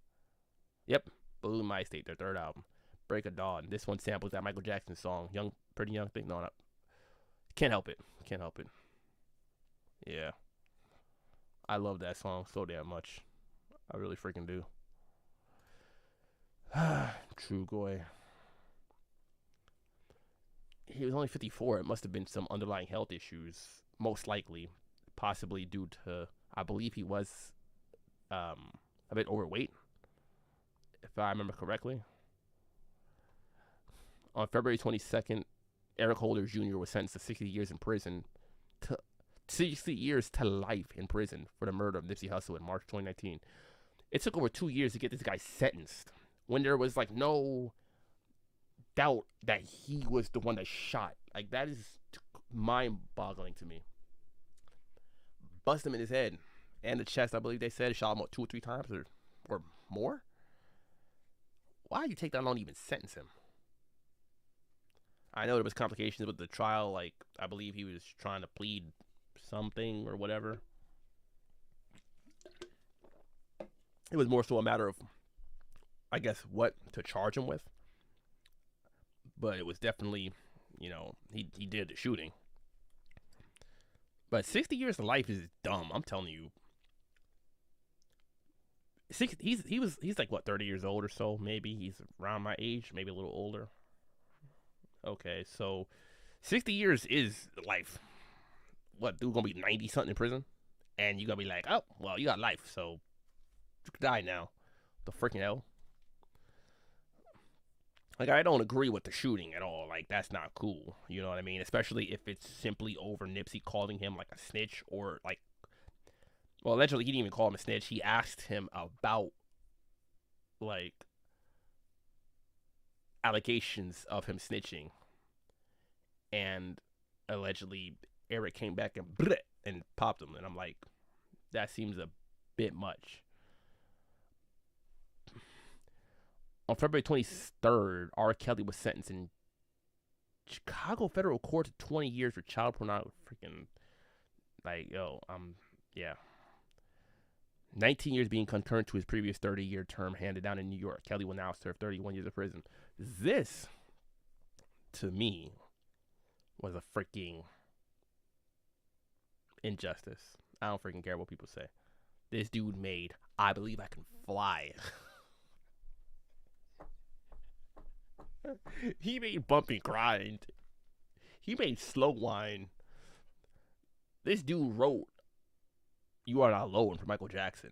Yep, Balloon Mind State, their third album. Break of Dawn. This one samples that Michael Jackson song, Pretty Young Thing. No, not. Can't help it. Can't help it. Yeah, I love that song so damn much. I really freaking do. True Goy. He was only 54. It must have been some underlying health issues, most likely, possibly due to, I believe he was a bit overweight, if I remember correctly. On February 22nd, Eric Holder Jr. was sentenced to 60 years in prison, to 60 years to life in prison for the murder of Nipsey Hussle in March 2019. It took over 2 years to get this guy sentenced, when there was like no doubt that he was the one that shot. Like, that is mind-boggling to me. Bust him in his head and the chest. I believe they said shot him out 2 or 3 times or more. Why did you take that long to even sentence him? I know there was complications with the trial. Like, I believe he was trying to plead something or whatever. It was more so a matter of, I guess, what to charge him with. But it was definitely, he did the shooting. But 60 years of life is dumb. I'm telling you. He's like what, 30 years old or so, maybe. He's around my age, maybe a little older. Okay, so 60 years is life. What, dude gonna be 90 something in prison? And you gonna be like, oh, well, you got life, so you could die now. The freaking hell. Like, I don't agree with the shooting at all. Like, that's not cool. You know what I mean? Especially if it's simply over Nipsey calling him like a snitch or like, well, allegedly he didn't even call him a snitch. He asked him about like allegations of him snitching, and allegedly Eric came back and popped him, and I'm like, that seems a bit much. On February 23rd, R. Kelly was sentenced in Chicago federal court to 20 years for child pornography. Freaking, like, yeah. 19 years being concurrent to his previous 30-year term handed down in New York. Kelly will now serve 31 years of prison. This, to me, was a freaking injustice. I don't freaking care what people say. This dude made I Believe I Can Fly. He made Bump and Grind. He made Slow Wine. This dude wrote You Are Not Alone for Michael Jackson.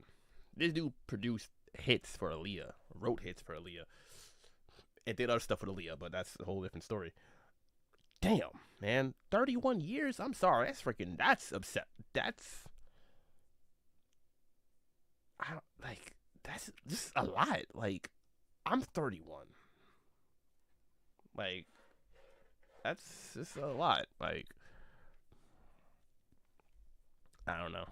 This dude produced hits for Aaliyah. Wrote hits for Aaliyah. And did other stuff for Aaliyah, but that's a whole different story. Damn, man. 31 years? I'm sorry. That's upset. That's just a lot. Like, I'm 31. Like, that's just a lot. Like, I don't know.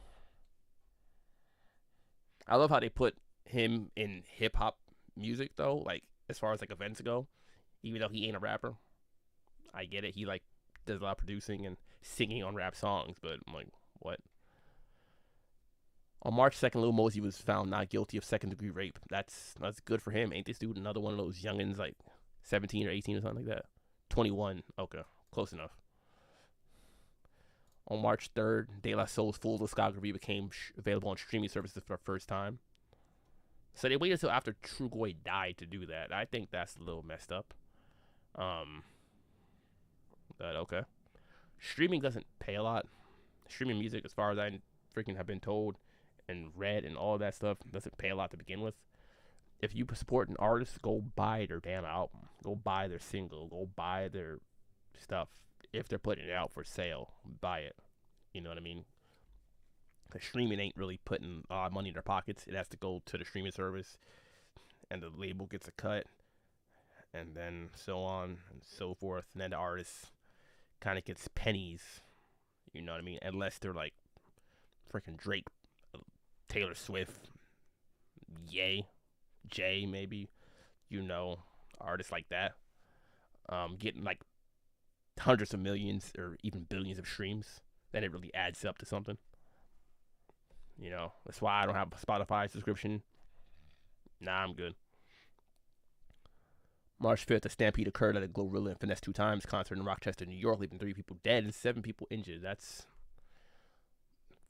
I love how they put him in hip hop music though. Like, as far as like events go, even though he ain't a rapper, I get it. He like does a lot of producing and singing on rap songs, but I'm like, what? On March 2nd, Lil Mosey was found not guilty of second-degree rape. That's good for him. Ain't this dude another one of those youngins, like 17 or 18 or something like that? 21. Okay, close enough. On March 3rd, De La Soul's full discography became available on streaming services for the first time. So they waited until after Trugoy died to do that. I think that's a little messed up. Um, but okay. Streaming doesn't pay a lot. Streaming music, as far as I freaking have been told and read and all that stuff, doesn't pay a lot to begin with. If you support an artist, go buy their damn album. Go buy their single. Go buy their stuff. If they're putting it out for sale, buy it. You know what I mean? Because streaming ain't really putting a lot of money in their pockets. It has to go to the streaming service, and the label gets a cut, and then so on and so forth. And then the artist kind of gets pennies. You know what I mean? Unless they're like freaking Drake, Taylor Swift, Ye, Jay, maybe. You know, artists like that. Getting like hundreds of millions or even billions of streams. Then it really adds up to something. You know, that's why I don't have a Spotify subscription. Nah, I'm good. March 5th, a stampede occurred at a Glorilla and Finesse 2 Times concert in Rochester, New York, leaving 3 people dead and 7 people injured. That's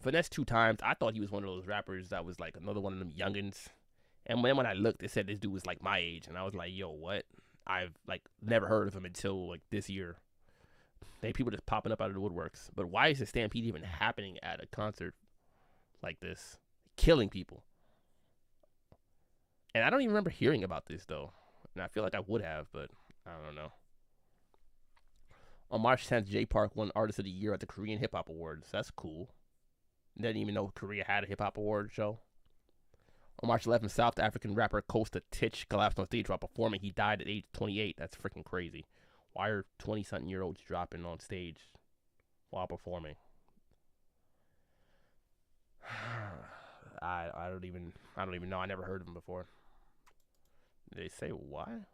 Finesse 2 Times. I thought he was one of those rappers that was like another one of them youngins. And then when I looked, it said this dude was like my age, and I was like, yo, what? I've like never heard of him until like this year. They people just popping up out of the woodworks. But why is a stampede even happening at a concert like this, killing people? And I don't even remember hearing about this though, and I feel like I would have, but I don't know. On March 10th, Jay Park won Artist of the Year at the Korean Hip Hop Awards. That's cool. Didn't even know Korea had a hip hop award show. On March 11th, South African rapper Costa Titch collapsed on stage while performing. He died at age 28. That's freaking crazy. Why are 20-something-year-olds dropping on stage while performing? I don't even know. I never heard of him before. Did they say why?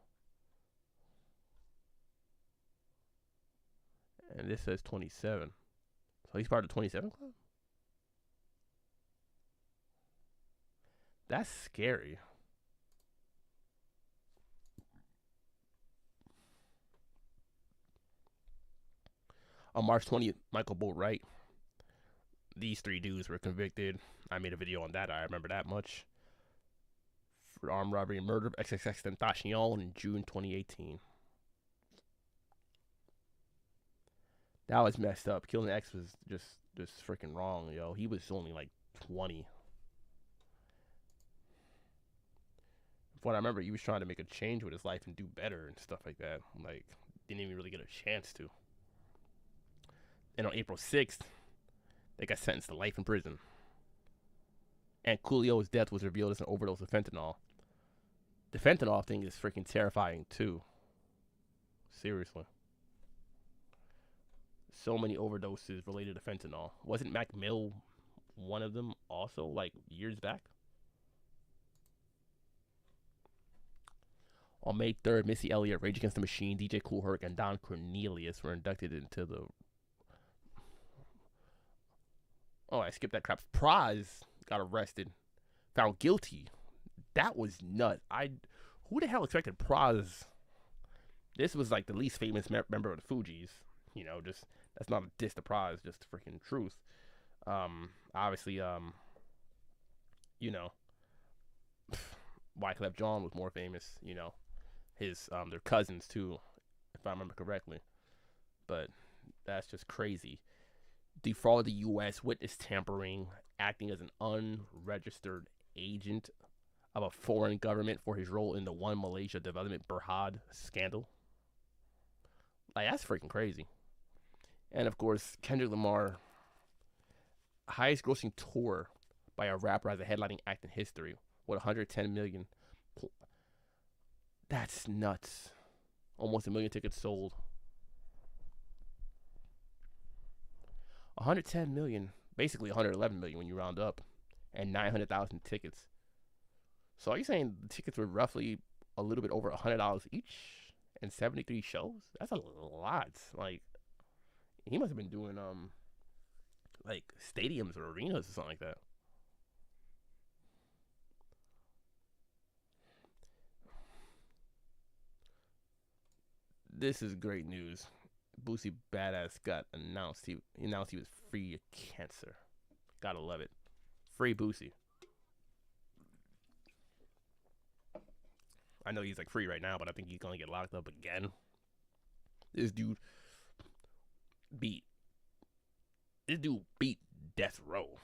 And this says 27. So he's part of the 27 Club? That's scary. On March 20th, Michael Boatwright. These 3 dudes were convicted. I made a video on that. I remember that much. For armed robbery and murder of XXX Tentacion in June 2018. That was messed up. Killing X was just freaking wrong, yo. He was only like 20. From what I remember, he was trying to make a change with his life and do better and stuff like that. Like, didn't even really get a chance to. And on April 6th, they got sentenced to life in prison. And Coolio's death was revealed as an overdose of fentanyl. The fentanyl thing is freaking terrifying, too. Seriously. So many overdoses related to fentanyl. Wasn't Mac Mill one of them also, like, years back? On May 3rd, Missy Elliott, Rage Against the Machine, DJ Kool Herc, and Don Cornelius were inducted into the... Oh, I skipped that crap. Praz got arrested, found guilty. That was nuts. Who the hell expected Praz? This was like the least famous member of the Fugees. You know, just that's not a diss to Praz, just freaking truth. Obviously, you know, Wyclef Jean was more famous. You know, his their cousins too, if I remember correctly. But that's just crazy. Defrauded the U.S., witness tampering, acting as an unregistered agent of a foreign government for his role in the One Malaysia Development Berhad scandal. Like, that's freaking crazy. And, of course, Kendrick Lamar, highest grossing tour by a rapper as a headlining act in history with 110 million. That's nuts. Almost 1 million tickets sold. 110 million, basically 111 million when you round up, and 900,000 tickets. So are you saying the tickets were roughly a little bit over $100 each and 73 shows? That's a lot. Like, he must have been doing like stadiums or arenas or something like that. This is great news. Boosie Badass got announced. He announced he was free of cancer. Gotta love it. Free Boosie. I know he's like free right now, but I think he's gonna get locked up again. This dude beat. This dude beat Death Row.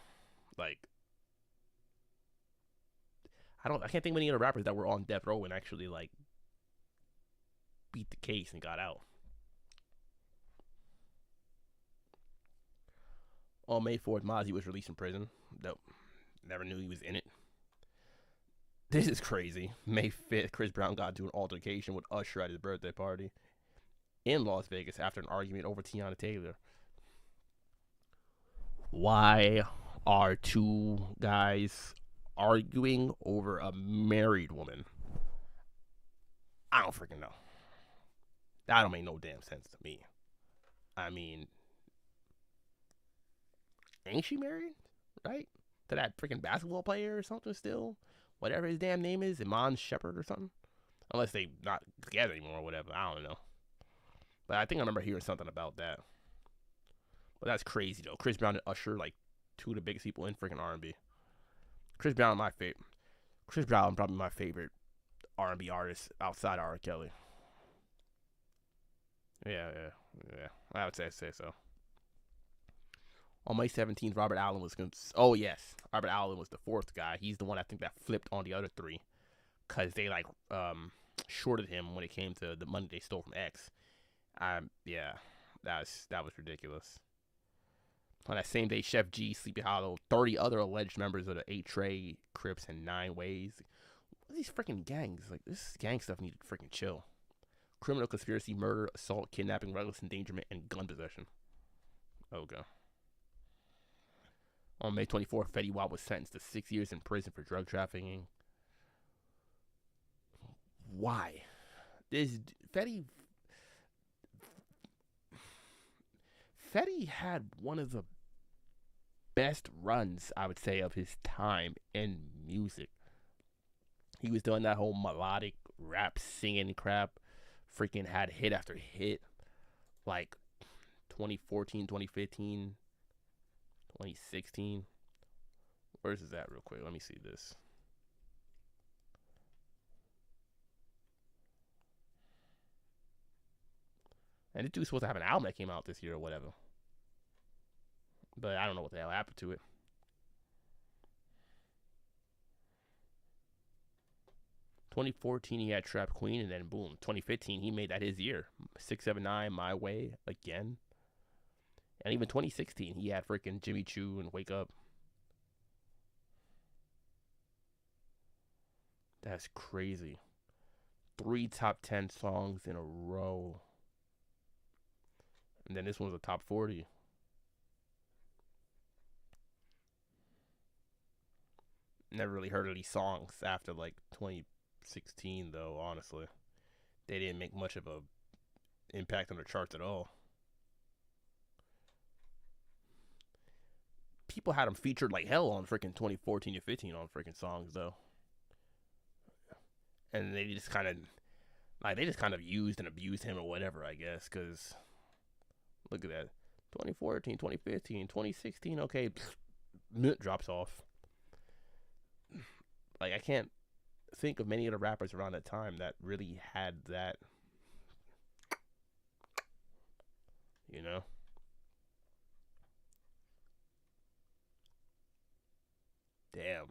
Like, I can't think of any other rappers that were on Death Row and actually like beat the case and got out. On May 4th, Mozzie was released from prison. Nope. Never knew he was in it. This is crazy. May 5th, Chris Brown got into an altercation with Usher at his birthday party in Las Vegas after an argument over Tiana Taylor. Why are two guys arguing over a married woman? I don't freaking know. That don't make no damn sense to me. I mean, ain't she married? Right? To that freaking basketball player or something still? Whatever his damn name is, Iman Shepherd or something. Unless they not together anymore or whatever. I don't know. But I think I remember hearing something about that. But that's crazy though. Chris Brown and Usher, like two of the biggest people in freaking R&B. Chris Brown, my favorite. Chris Brown, probably my favorite R&B artist outside of R. Kelly. Yeah. I would say so. On May 17th, Robert Allen was oh yes, Robert Allen was the fourth guy. He's the one I think that flipped on the other three, cause they like shorted him when it came to the money they stole from X. Yeah, that was ridiculous. On that same day, Chef G, Sleepy Hollow, 30 other alleged members of the 8-Tray, Crips, and 9 Ways. What are these freaking gangs? Like, this gang stuff needed to freaking chill. Criminal conspiracy, murder, assault, kidnapping, reckless endangerment, and gun possession. Okay. On May 24th, Fetty Wap was sentenced to 6 years in prison for drug trafficking. Why? Fetty had one of the best runs, I would say, of his time in music. He was doing that whole melodic rap singing crap. Freaking had hit after hit. Like 2014, 2015, 2016. Where's this at real quick? Let me see this. And this dude's supposed to have an album that came out this year or whatever. But I don't know what the hell happened to it. "2014 he had Trap Queen, and then boom, 2015 he made that his year. 679 My Way again. And even 2016 he had freaking Jimmy Choo and Wake Up. That's crazy. 3 top 10 songs in a row. And then this one was a top 40. Never really heard of these songs after like 2016 though, honestly. They didn't make much of a impact on the charts at all. People had them featured like hell on freaking 2014 and 15 on freaking songs though. And they just kind of used and abused him or whatever, I guess, cuz look at that. 2014, 2015, 2016, okay, drops off. Like, I can't think of many of the rappers around that time that really had that, you know? Damn.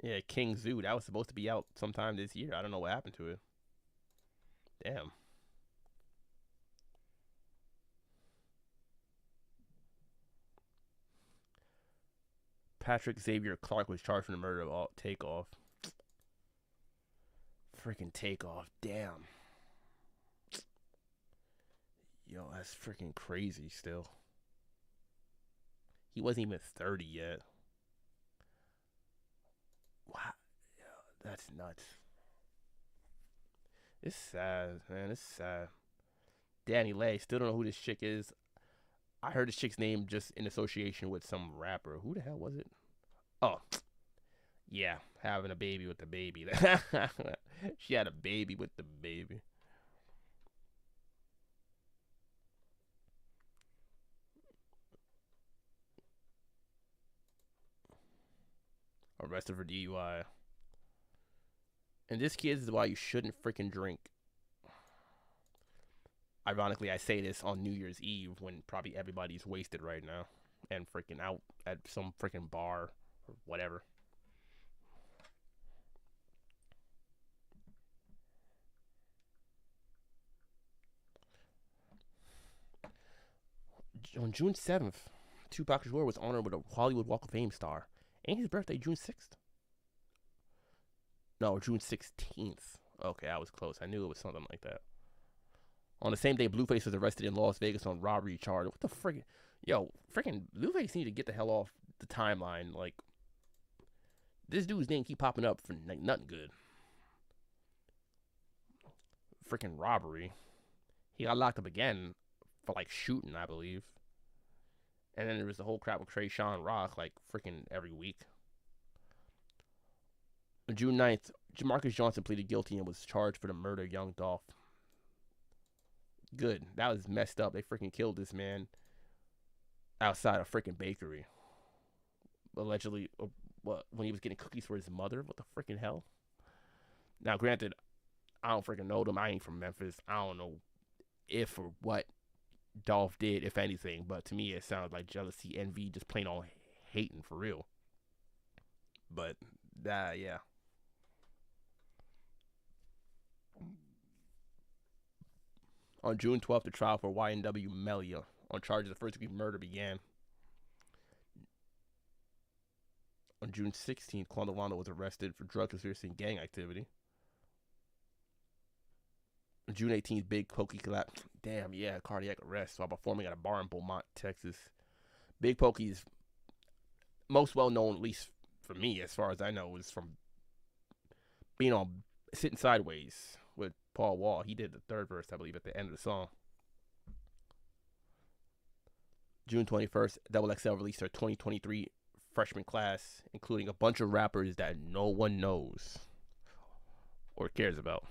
Yeah, King Zoo, that was supposed to be out sometime this year. I don't know what happened to it. Damn. Patrick Xavier Clark was charged for the murder of Takeoff. Freaking Takeoff. Damn. Yo, that's freaking crazy still. He wasn't even 30 yet. Wow. Yo, that's nuts. It's sad, man. It's sad. Danny Lay. Still don't know who this chick is. I heard this chick's name just in association with some rapper. Who the hell was it? Oh, Yeah, having a baby with the baby. She had a baby with the baby. Arrested for DUI. And this, kids, is why you shouldn't freaking drink. Ironically, I say this on New Year's Eve when probably everybody's wasted right now and freaking out at some freaking bar or whatever. On June 7th, Tupac Shakur was honored with a Hollywood Walk of Fame star. Ain't his birthday June 6th? No, June 16th. Okay, I was close. I knew it was something like that. On the same day, Blueface was arrested in Las Vegas on robbery charge. What the frick? Yo, freaking Blueface need to get the hell off the timeline. Like, this dude's name keep popping up for like, nothing good. Freaking robbery. He got locked up again for like shooting, I believe. And then there was the whole crap with Sean Rock, like freaking every week. On June 9th, Jamarcus Johnson pleaded guilty and was charged for the murder of young Dolph. Good. That was messed up. They freaking killed this man outside a freaking bakery. Allegedly, what, when he was getting cookies for his mother? What the freaking hell? Now, granted, I don't freaking know them. I ain't from Memphis. I don't know if or what Dolph did, if anything. But to me, it sounds like jealousy, envy, just plain old hating for real. But, yeah. On June 12th, the trial for YNW Mellia on charges of first-degree murder began. On June 16th, Quando was arrested for drug conspiracy and gang activity. On June 18th, Big Pokey collapsed. Damn, yeah, cardiac arrest while performing at a bar in Beaumont, Texas. Big Pokey is most well-known, at least for me, as far as I know, is from being on Sitting Sideways with Paul Wall. He did the third verse, I believe, at the end of the song. June 21st, Double XL released their 2023 freshman class, including a bunch of rappers that no one knows or cares about.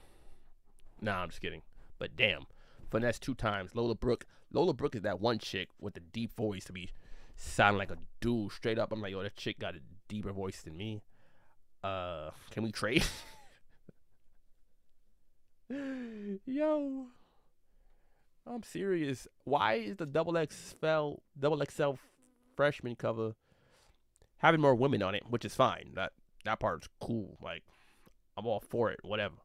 Nah, I'm just kidding. But damn, Finesse 2 times. Lola Brooke. Lola Brooke is that one chick with the deep voice to be sounding like a dude straight up. I'm like, yo, that chick got a deeper voice than me. Can we trade? Yo, I'm serious. Why is the double XL freshman cover having more women on it, which is fine. That part's cool. Like, I'm all for it, whatever.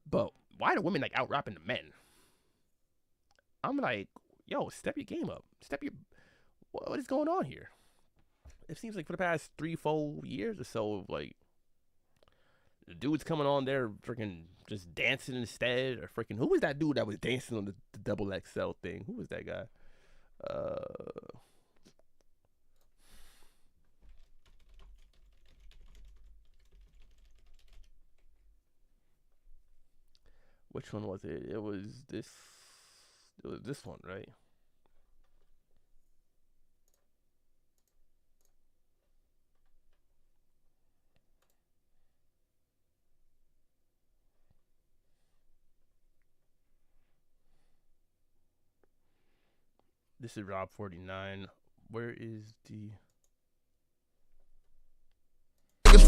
But why do women like out rapping the men? I'm like, yo, step your game up. What is going on here? It seems like for the past 3-4 years or so, like, the dude's coming on there freaking just dancing instead, or freaking, who was that dude that was dancing on the double XL thing? Who was that guy? Which one was it? It was this one, right? This is Rob 49. Where is the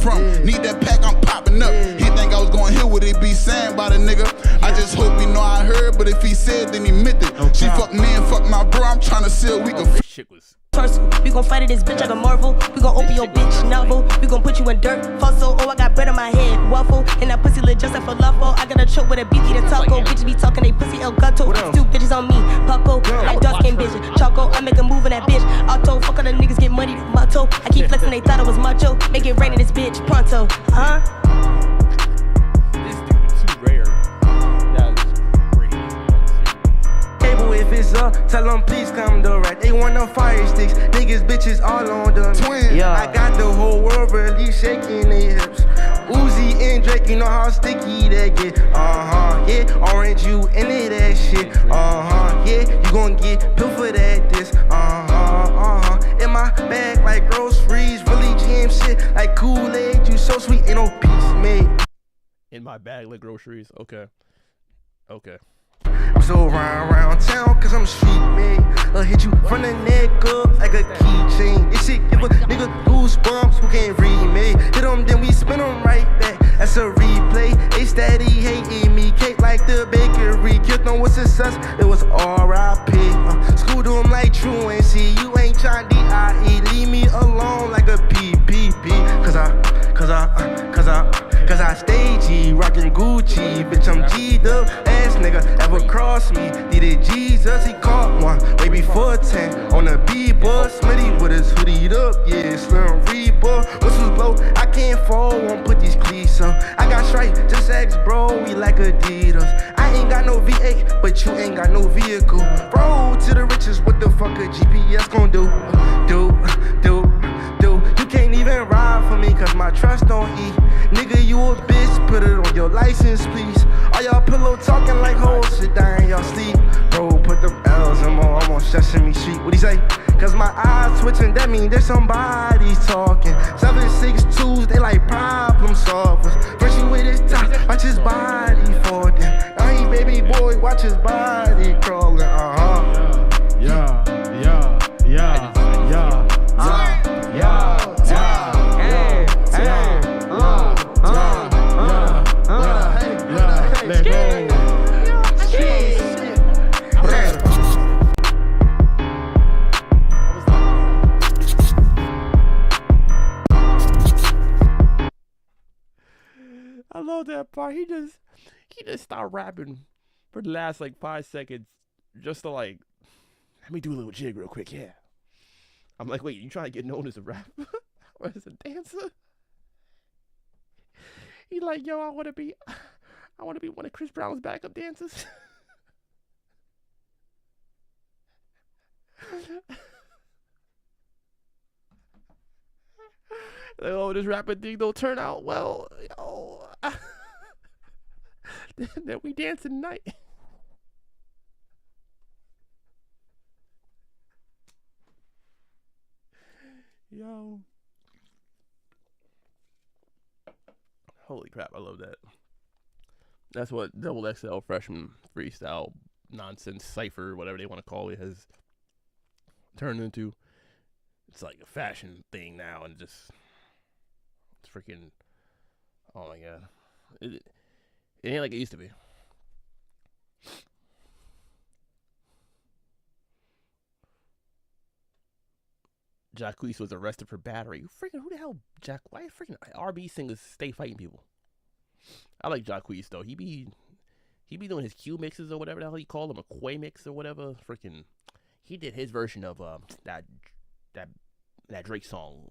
from? Need that pack, I'm popping up. He think I was going here, would it be saying by the nigga? I just hope he know I heard, but if he said, then he meant it. She fucked me and fucked my bro, I'm trying to see if we can. This shit was. We gon' fight at this bitch like a Marvel. We gon' open your bitch novel. We gon' put you in dirt. Fossil, oh, I got bread on my head. Waffle, and that pussy lit just like falafel. I got a choke with a beefy to taco. Bitches be talking, they pussy El Gato. 2 bitches on me, Paco. Like dark skin bitch, Choco. I make a move in that bitch. Auto, fuck all the niggas get money, motto. I keep flexing, they thought I was macho. Make it rain in this bitch, pronto. This dude is too rare. If it's up, tell them please come direct. They want no fire sticks, niggas, bitches all on them. Twin. Yeah, I got the whole world really shaking their hips. Uzi and Drake, you know how sticky that get. Yeah, orange you into that shit. Yeah, you gon' get pilfered at this. In my bag like groceries, really jam shit like Kool-Aid, you so in my bag like groceries. Okay. I'm so round town cause I'm street man. I'll hit you from the neck up like a keychain. This shit give a nigga goosebumps who can't read me. Hit them, then we spin them right back. That's a replay. They steady hating me. Cake like the bakery. Killed them with success. It was R.I.P. School them like truancy. You ain't trying D.I.E. Leave me alone like a P.P.P. Cause I stay G, rockin' Gucci. Bitch, I'm G'd up. Ass nigga ever cross me. Needed Jesus, he caught one way before 10. On the B-bus, Smitty with his hoodied up. Yeah, Slim Reaper. Whistles blow, I can't fall, won't put these cleats on. I got straight, just ask bro, we like Adidas. I ain't got no V8, but you ain't got no vehicle. Road to the riches, what the fuck a GPS gon' do? You can't even ride for me, cause my trust don't eat. Nigga, you a bitch, put it on your license, please. All y'all pillow talking like hoes, sit down in y'all sleep. Bro, put them L's in more, I'm on Sesame Street. What'd he say? Cause my eyes switching, that mean there's somebody talking. 762s, they like problem solvers. First you with his top, watch his body for them. Now he baby boy, watch his body crawling, Yeah. I love that part. He just stopped rapping for the last like 5 seconds just to like, let me do a little jig real quick. Yeah. I'm like, wait, you trying to get known as a rapper or as a dancer? He like, yo, I want to be one of Chris Brown's backup dancers. Like, oh, this rapping thing don't turn out well. Yo, then we dance tonight. Yo. Holy crap, I love that. That's what Double XL Freshman Freestyle Nonsense Cypher, whatever they want to call it, has turned into. It's like a fashion thing now, and just it's freaking, oh my god. It ain't like it used to be. Jacquees was arrested for battery. Who the hell, why freaking R&B singers stay fighting people? I like Jacquees though. He be doing his Q mixes or whatever the hell he called them, a Quay mix or whatever. Freaking, he did his version of that Drake song,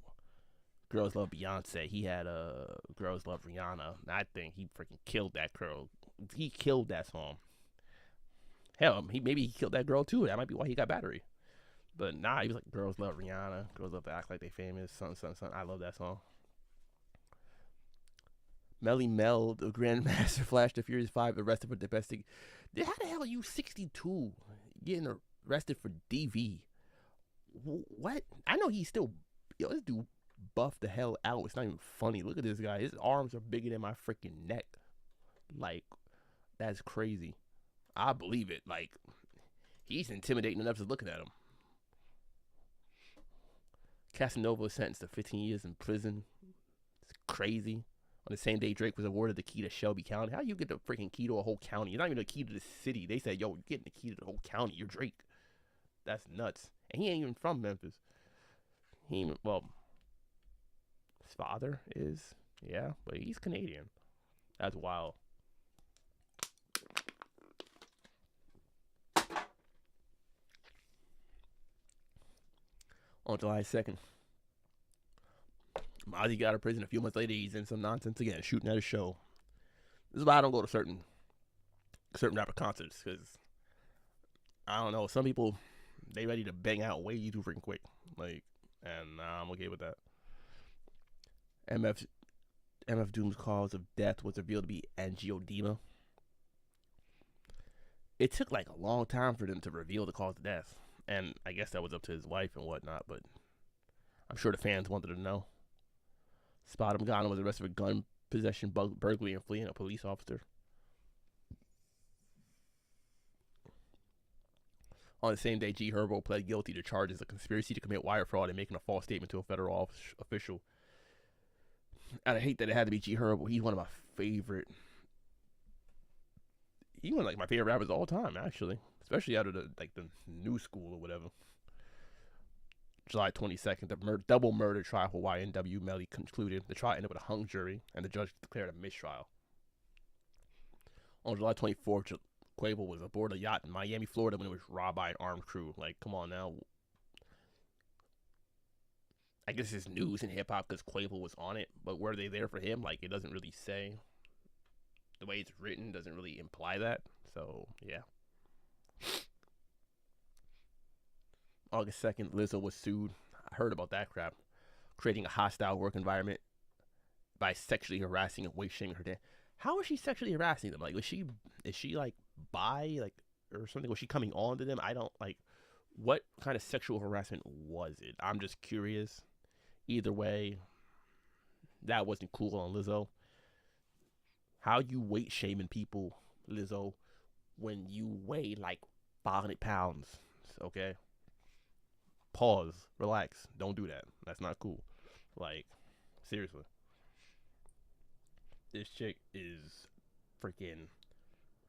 Girls Love Beyonce. He had Girls Love Rihanna. I think he freaking killed that girl. He killed that song. Hell, maybe he killed that girl too. That might be why he got battery. But nah, he was like, girls love Rihanna. Girls love to act like they famous. Something. I love that song. Melly Mel, the Grandmaster Flash, the Furious 5, arrested for domestic. How the hell are you 62 getting arrested for DV? What? I know he's still. Yo, this dude buffed the hell out. It's not even funny. Look at this guy. His arms are bigger than my freaking neck. Like, that's crazy. I believe it. Like, he's intimidating enough just looking at him. Casanova was sentenced to 15 years in prison. It's crazy. On the same day, Drake was awarded the key to Shelby County. How you get the freaking key to a whole county? You're not even the key to the city. They said, yo, you're getting the key to the whole county. You're Drake. That's nuts. And he ain't even from Memphis. His father is, yeah, but he's Canadian. That's wild. On July 2nd, Mozzie got out of prison. A few months later, he's in some nonsense again, shooting at a show. This is why I don't go to certain rapper concerts, because I don't know, some people, they ready to bang out way too freaking quick. Like, and I'm okay with that. MF Doom's cause of death was revealed to be angioedema. It took like a long time for them to reveal the cause of death. And I guess that was up to his wife and whatnot, but I'm sure the fans wanted to know. Spottum Ghana was arrested for gun possession, burglary, and fleeing a police officer. On the same day, G. Herbo pled guilty to charges of conspiracy to commit wire fraud and making a false statement to a federal official. And I hate that it had to be G. Herbo. He's one of my favorite. He's one of, like, my favorite rappers of all time, actually, especially out of the new school or whatever. July 22nd, the double murder trial for YNW Melly concluded. The trial ended with a hung jury, and the judge declared a mistrial. On July 24th, Quavo was aboard a yacht in Miami, Florida when it was robbed by an armed crew. Like, come on now. I guess it's news in hip-hop because Quavo was on it, but were they there for him? Like, it doesn't really say. The way it's written doesn't really imply that. So, yeah. August 2nd, Lizzo was sued. I heard about that crap. Creating a hostile work environment by sexually harassing and weight-shaming her dad. How is she sexually harassing them? Like, is she like bi, like, or something? Was she coming on to them? I don't, like, what kind of sexual harassment was it? I'm just curious. Either way, that wasn't cool on Lizzo. How you weight shaming people, Lizzo, when you weigh like 500 pounds? Okay. Pause. Relax. Don't do that. That's not cool. Like, seriously. This chick is freaking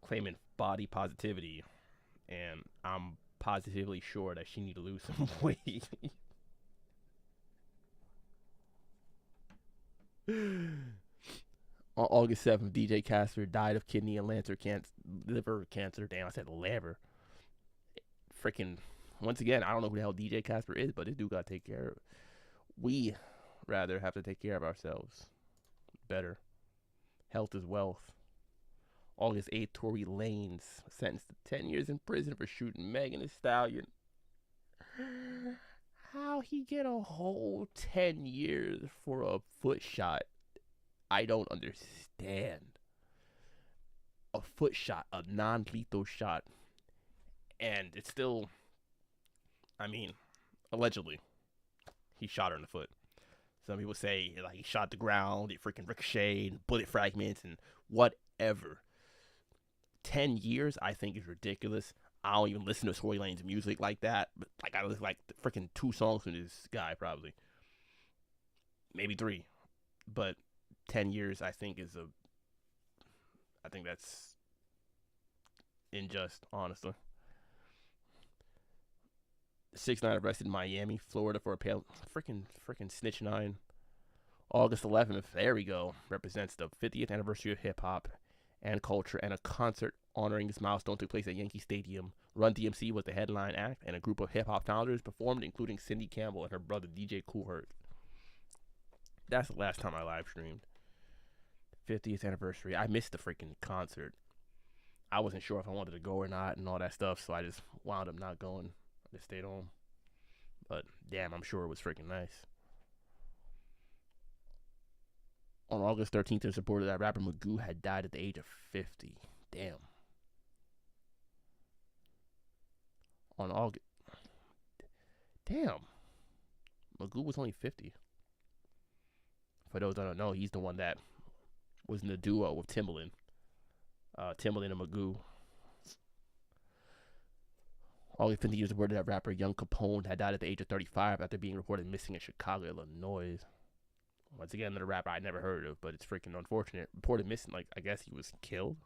claiming body positivity, and I'm positively sure that she need to lose some weight. On August 7th, DJ Casper died of kidney and liver cancer. Damn, I said liver. Freaking, once again, I don't know who the hell DJ Casper is, but this dude gotta take care of. We rather have to take care of ourselves better. Health is wealth. August 8th, Tory Lanez sentenced to 10 years in prison for shooting Megan Thee Stallion. How he get a whole 10 years for a foot shot? I don't understand. A foot shot, a non-lethal shot. And it's still, I mean, allegedly, he shot her in the foot. Some people say, like, he shot the ground, it freaking ricocheted, bullet fragments, and whatever. 10 years, I think, is ridiculous. I don't even listen to Tory Lanez music like that. But, like, I listen like freaking 2 songs from this guy, probably. Maybe 3. But 10 years, I think, I think that's unjust, honestly. 6ix9ine arrested in Miami, Florida for a freaking snitch 9. August 11th, there we go, represents the 50th anniversary of hip-hop and culture, and a concert honoring this milestone took place at Yankee Stadium. Run DMC was the headline act, and a group of hip-hop founders performed, including Cindy Campbell and her brother DJ Kool Herc. That's the last time I live streamed. 50th anniversary. I missed the freaking concert. I wasn't sure if I wanted to go or not and all that stuff, so I just wound up not going. I just stayed home. But damn, I'm sure it was freaking nice. On August 13th, it was reported that rapper Magoo had died at the age of 50. Damn. On August... Damn. Magoo was only 50. For those that don't know, he's the one that was in the duo with Timbaland. Timbaland and Magoo. August 15th, it was reported that rapper Young Capone had died at the age of 35 after being reported missing in Chicago, Illinois. Once again, another rapper I never heard of, but it's freaking unfortunate. Reported missing, like, I guess he was killed.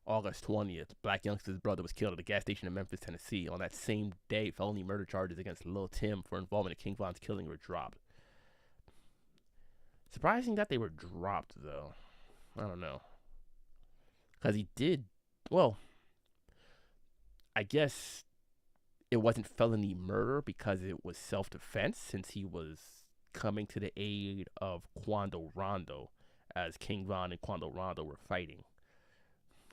August 20th, Black Youngster's brother was killed at a gas station in Memphis, Tennessee. On that same day, felony murder charges against Lil Tim for involvement in King Von's killing were dropped. Surprising that they were dropped, though. I don't know. Because he did, well, I guess it wasn't felony murder because it was self-defense, since he was coming to the aid of Quando Rondo as King Von and Quando Rondo were fighting.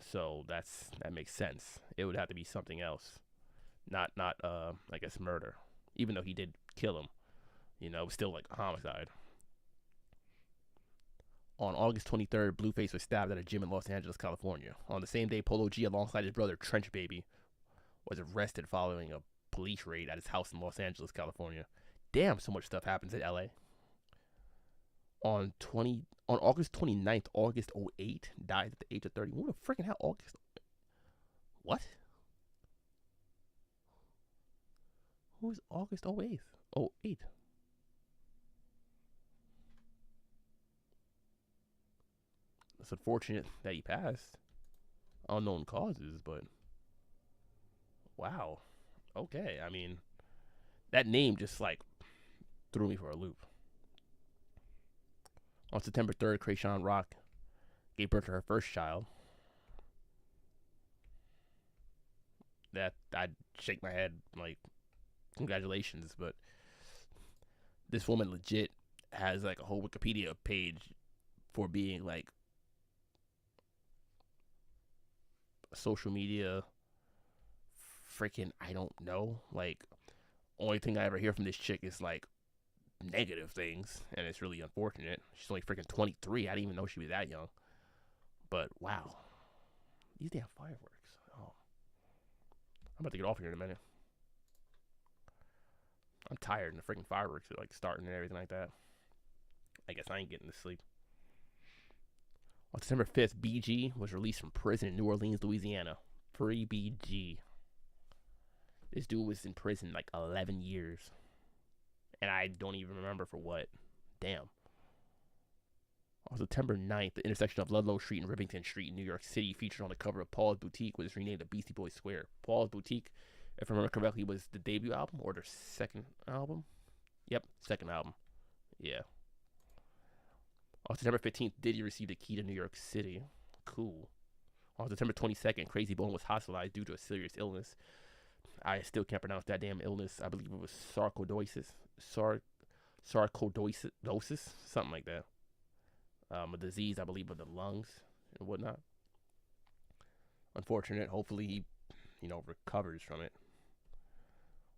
So that makes sense. It would have to be something else. Not I guess murder. Even though he did kill him. You know, it was still like a homicide. On August 23rd, Blueface was stabbed at a gym in Los Angeles, California. On the same day, Polo G, alongside his brother Trench Baby, was arrested following a police raid at his house in Los Angeles, California. Damn, so much stuff happens in LA. on August 29th, August '08, died at the age of 30. Who the freaking hell August? What? Who's August 08th? 08. It's unfortunate that he passed. Unknown causes, but wow. Okay, I mean, that name just like threw me for a loop. On September 3rd, Krayshawn Rock gave birth to her first child. That I'd shake my head like, congratulations, but this woman legit has like a whole Wikipedia page for being like a social media freaking, I don't know, like only thing I ever hear from this chick is like negative things, and it's really unfortunate. She's only freaking 23. I didn't even know she was that young. But wow, these damn fireworks. Oh, I'm about to get off here in a minute. I'm tired, and the freaking fireworks are like starting and everything like that. I guess I ain't getting to sleep. On December 5th, BG was released from prison in New Orleans, Louisiana. Free BG. This dude was in prison like 11 years. And I don't even remember for what. Damn. On September 9th, the intersection of Ludlow Street and Rivington Street in New York City, featured on the cover of Paul's Boutique, was renamed the Beastie Boys Square. Paul's Boutique, if I remember correctly, was the debut album or their second album? Yep, second album. Yeah. On September 15th, Diddy received a key to New York City. Cool. On September 22nd, Crazy Bone was hospitalized due to a serious illness. I still can't pronounce that damn illness. I believe it was sarcoidosis. Sarcoidosis? Something like that. A disease, I believe, of the lungs and whatnot. Unfortunate. Hopefully he, recovers from it.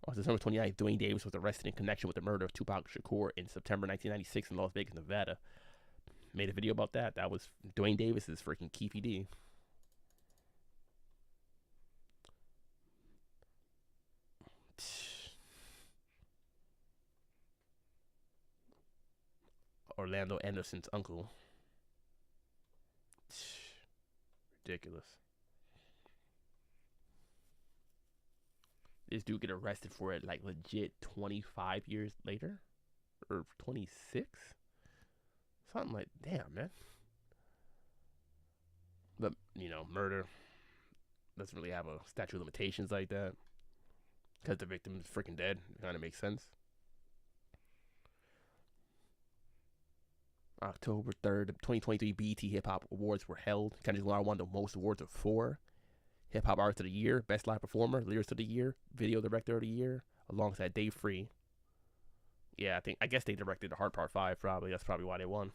On September 29th, Dwayne Davis was arrested in connection with the murder of Tupac Shakur in September 1996 in Las Vegas, Nevada. Made a video about that. That was Dwayne Davis's freaking Keefy D. Orlando Anderson's uncle. Ridiculous. This dude get arrested for it like legit 25 years later? Or 26? Something like, damn, man. But, murder doesn't really have a statute of limitations like that. Because the victim is freaking dead. It kind of makes sense. October 3rd, the 2023 BET Hip Hop Awards were held. Kendrick Lamar won the most awards of 4. Hip Hop Artist of the Year, Best Live Performer, Lyrics of the Year, Video Director of the Year, alongside Dave Free. Yeah, I guess they directed the Hard Part 5, probably. That's probably why they won.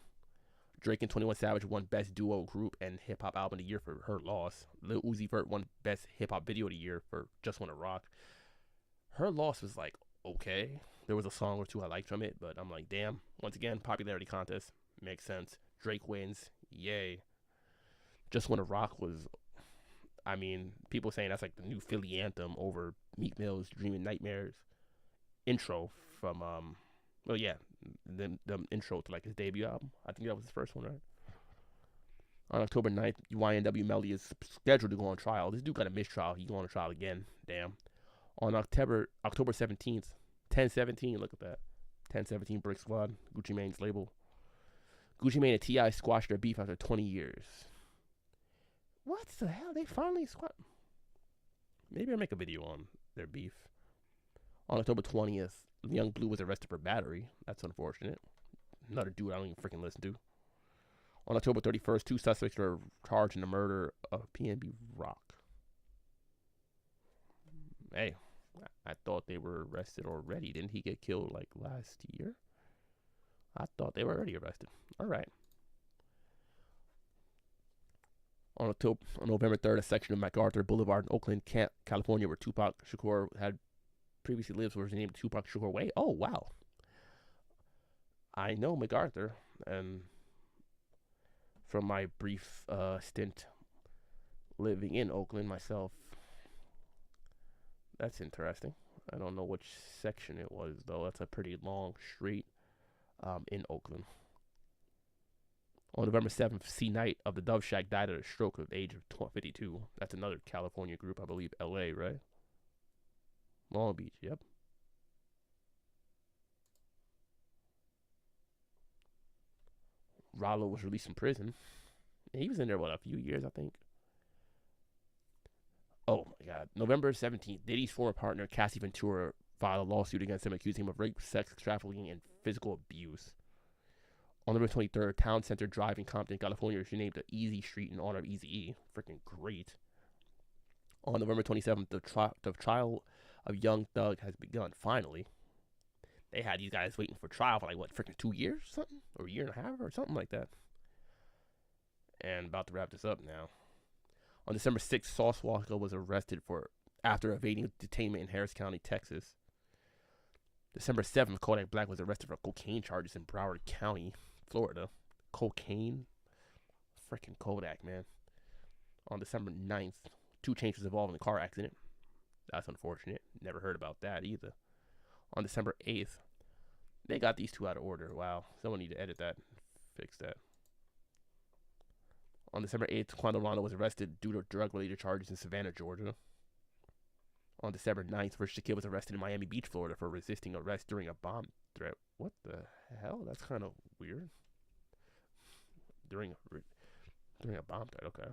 Drake and 21 Savage won Best Duo Group and Hip Hop Album of the Year for Her Loss. Lil Uzi Vert won Best Hip Hop Video of the Year for Just Wanna Rock. Her Loss was like, okay. There was a song or two I liked from it, but I'm like, damn. Once again, popularity contest. Makes sense. Drake wins. Yay. Just Wanna Rock was, people saying that's like the new Philly anthem over Meek Mill's Dreaming Nightmares intro from, the intro to like his debut album. I think that was his first one, right? On October 9th, YNW Melly is scheduled to go on trial. This dude got a mistrial. He go on trial again. Damn. On October 17th, 1017, look at that. 1017 Brick Squad, Gucci Mane's label. Gucci Mane and T.I. squashed their beef after 20 years. What the hell? They finally squashed. Maybe I'll make a video on their beef. On October 20th, Young Blue was arrested for battery. That's unfortunate. Another dude I don't even freaking listen to. On October 31st, 2 suspects were charged in the murder of PNB Rock. Hey, I thought they were arrested already. Didn't he get killed like last year? I thought they were already arrested. All right. On November 3rd, a section of MacArthur Boulevard in Oakland, California, where Tupac Shakur had previously lived, was named Tupac Shakur Way. Oh, wow. I know MacArthur, and from my brief stint living in Oakland myself, that's interesting. I don't know which section it was, though. That's a pretty long street in Oakland. On November 7th, C. Knight of the Dove Shack died at a stroke at the age of 52. That's another California group, I believe, LA, right? Long Beach, yep. Rollo was released from prison. He was in there, what, a few years, I think? Oh, my God. November 17th, Diddy's former partner, Cassie Ventura, filed a lawsuit against him, accusing him of rape, sex trafficking, and physical abuse. On November 23rd, Town Center Drive in Compton, California, was renamed to Easy Street in honor of Eazy-E. Freaking great. On November 27th, the trial of Young Thug has begun, finally. They had these guys waiting for trial for, like, what, freaking 2 years or something? Or a year and a half or something like that. And about to wrap this up now. On December 6th, Sauce Walker was arrested after evading detainment in Harris County, Texas. December 7th, Kodak Black was arrested for cocaine charges in Broward County, Florida. Cocaine? Freaking Kodak, man. On December 9th, 2 Chainz was involved in a car accident. That's unfortunate. Never heard about that either. On December 8th, they got these two out of order. Wow. Someone need to edit that. Fix that. On December 8th, Quando Rondo was arrested due to drug-related charges in Savannah, Georgia. On December 9th, Rich the Kid was arrested in Miami Beach, Florida for resisting arrest during a bomb threat. What the hell? That's kind of weird. During a bomb threat, okay.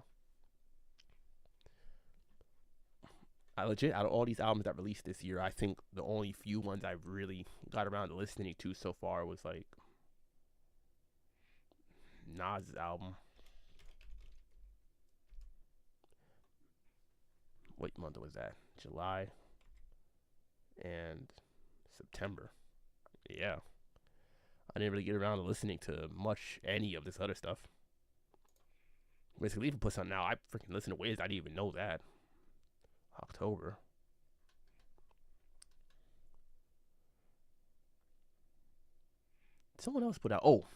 Out of all these albums that released this year, I think the only few ones I really got around to listening to so far was like Nas' album. What month was that? July and September. Yeah. I didn't really get around to listening to any of this other stuff. Basically, if you put something out, I freaking listen to Wiz. I didn't even know that. October. Someone else put out. Oh,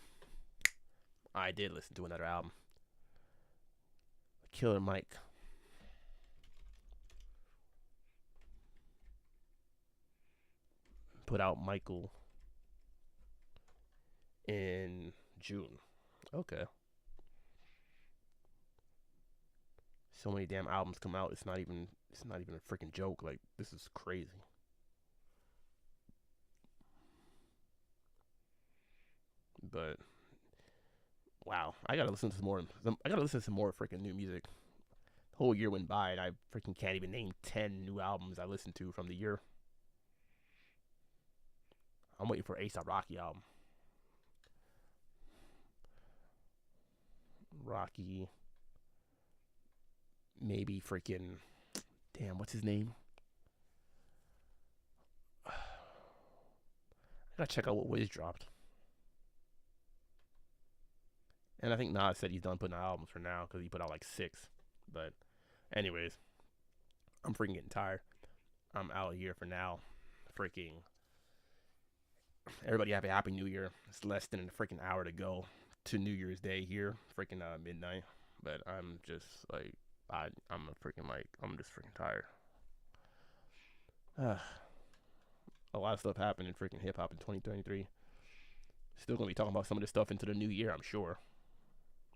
I did listen to another album. Killer Mike. Put out Michael in June. Okay. So many damn albums come out. It's not even a freaking joke. Like, this is crazy. But wow, I gotta listen to some more. I gotta listen to some more freaking new music. The whole year went by, and I freaking can't even name 10 new albums I listened to from the year. I'm waiting for A$AP Rocky album. Rocky. Maybe freaking. Damn, what's his name? I gotta check out what Wiz dropped. And I think Nas said he's done putting out albums for now because he put out like 6. But, anyways, I'm freaking getting tired. I'm out of here for now. Freaking. Everybody have a happy New Year. It's less than a freaking hour to go to New Year's Day here. Freaking midnight. But I'm just like, I'm just freaking tired. A lot of stuff happened in freaking hip hop in 2023. Still gonna be talking about some of this stuff into the new year, I'm sure.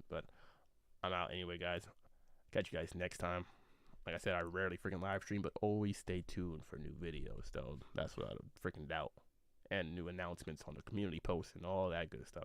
But I'm out anyway, guys. Catch you guys next time. Like I said, I rarely freaking live stream, but always stay tuned for new videos, though. That's what I freaking doubt. And new announcements on the community posts and all that good stuff.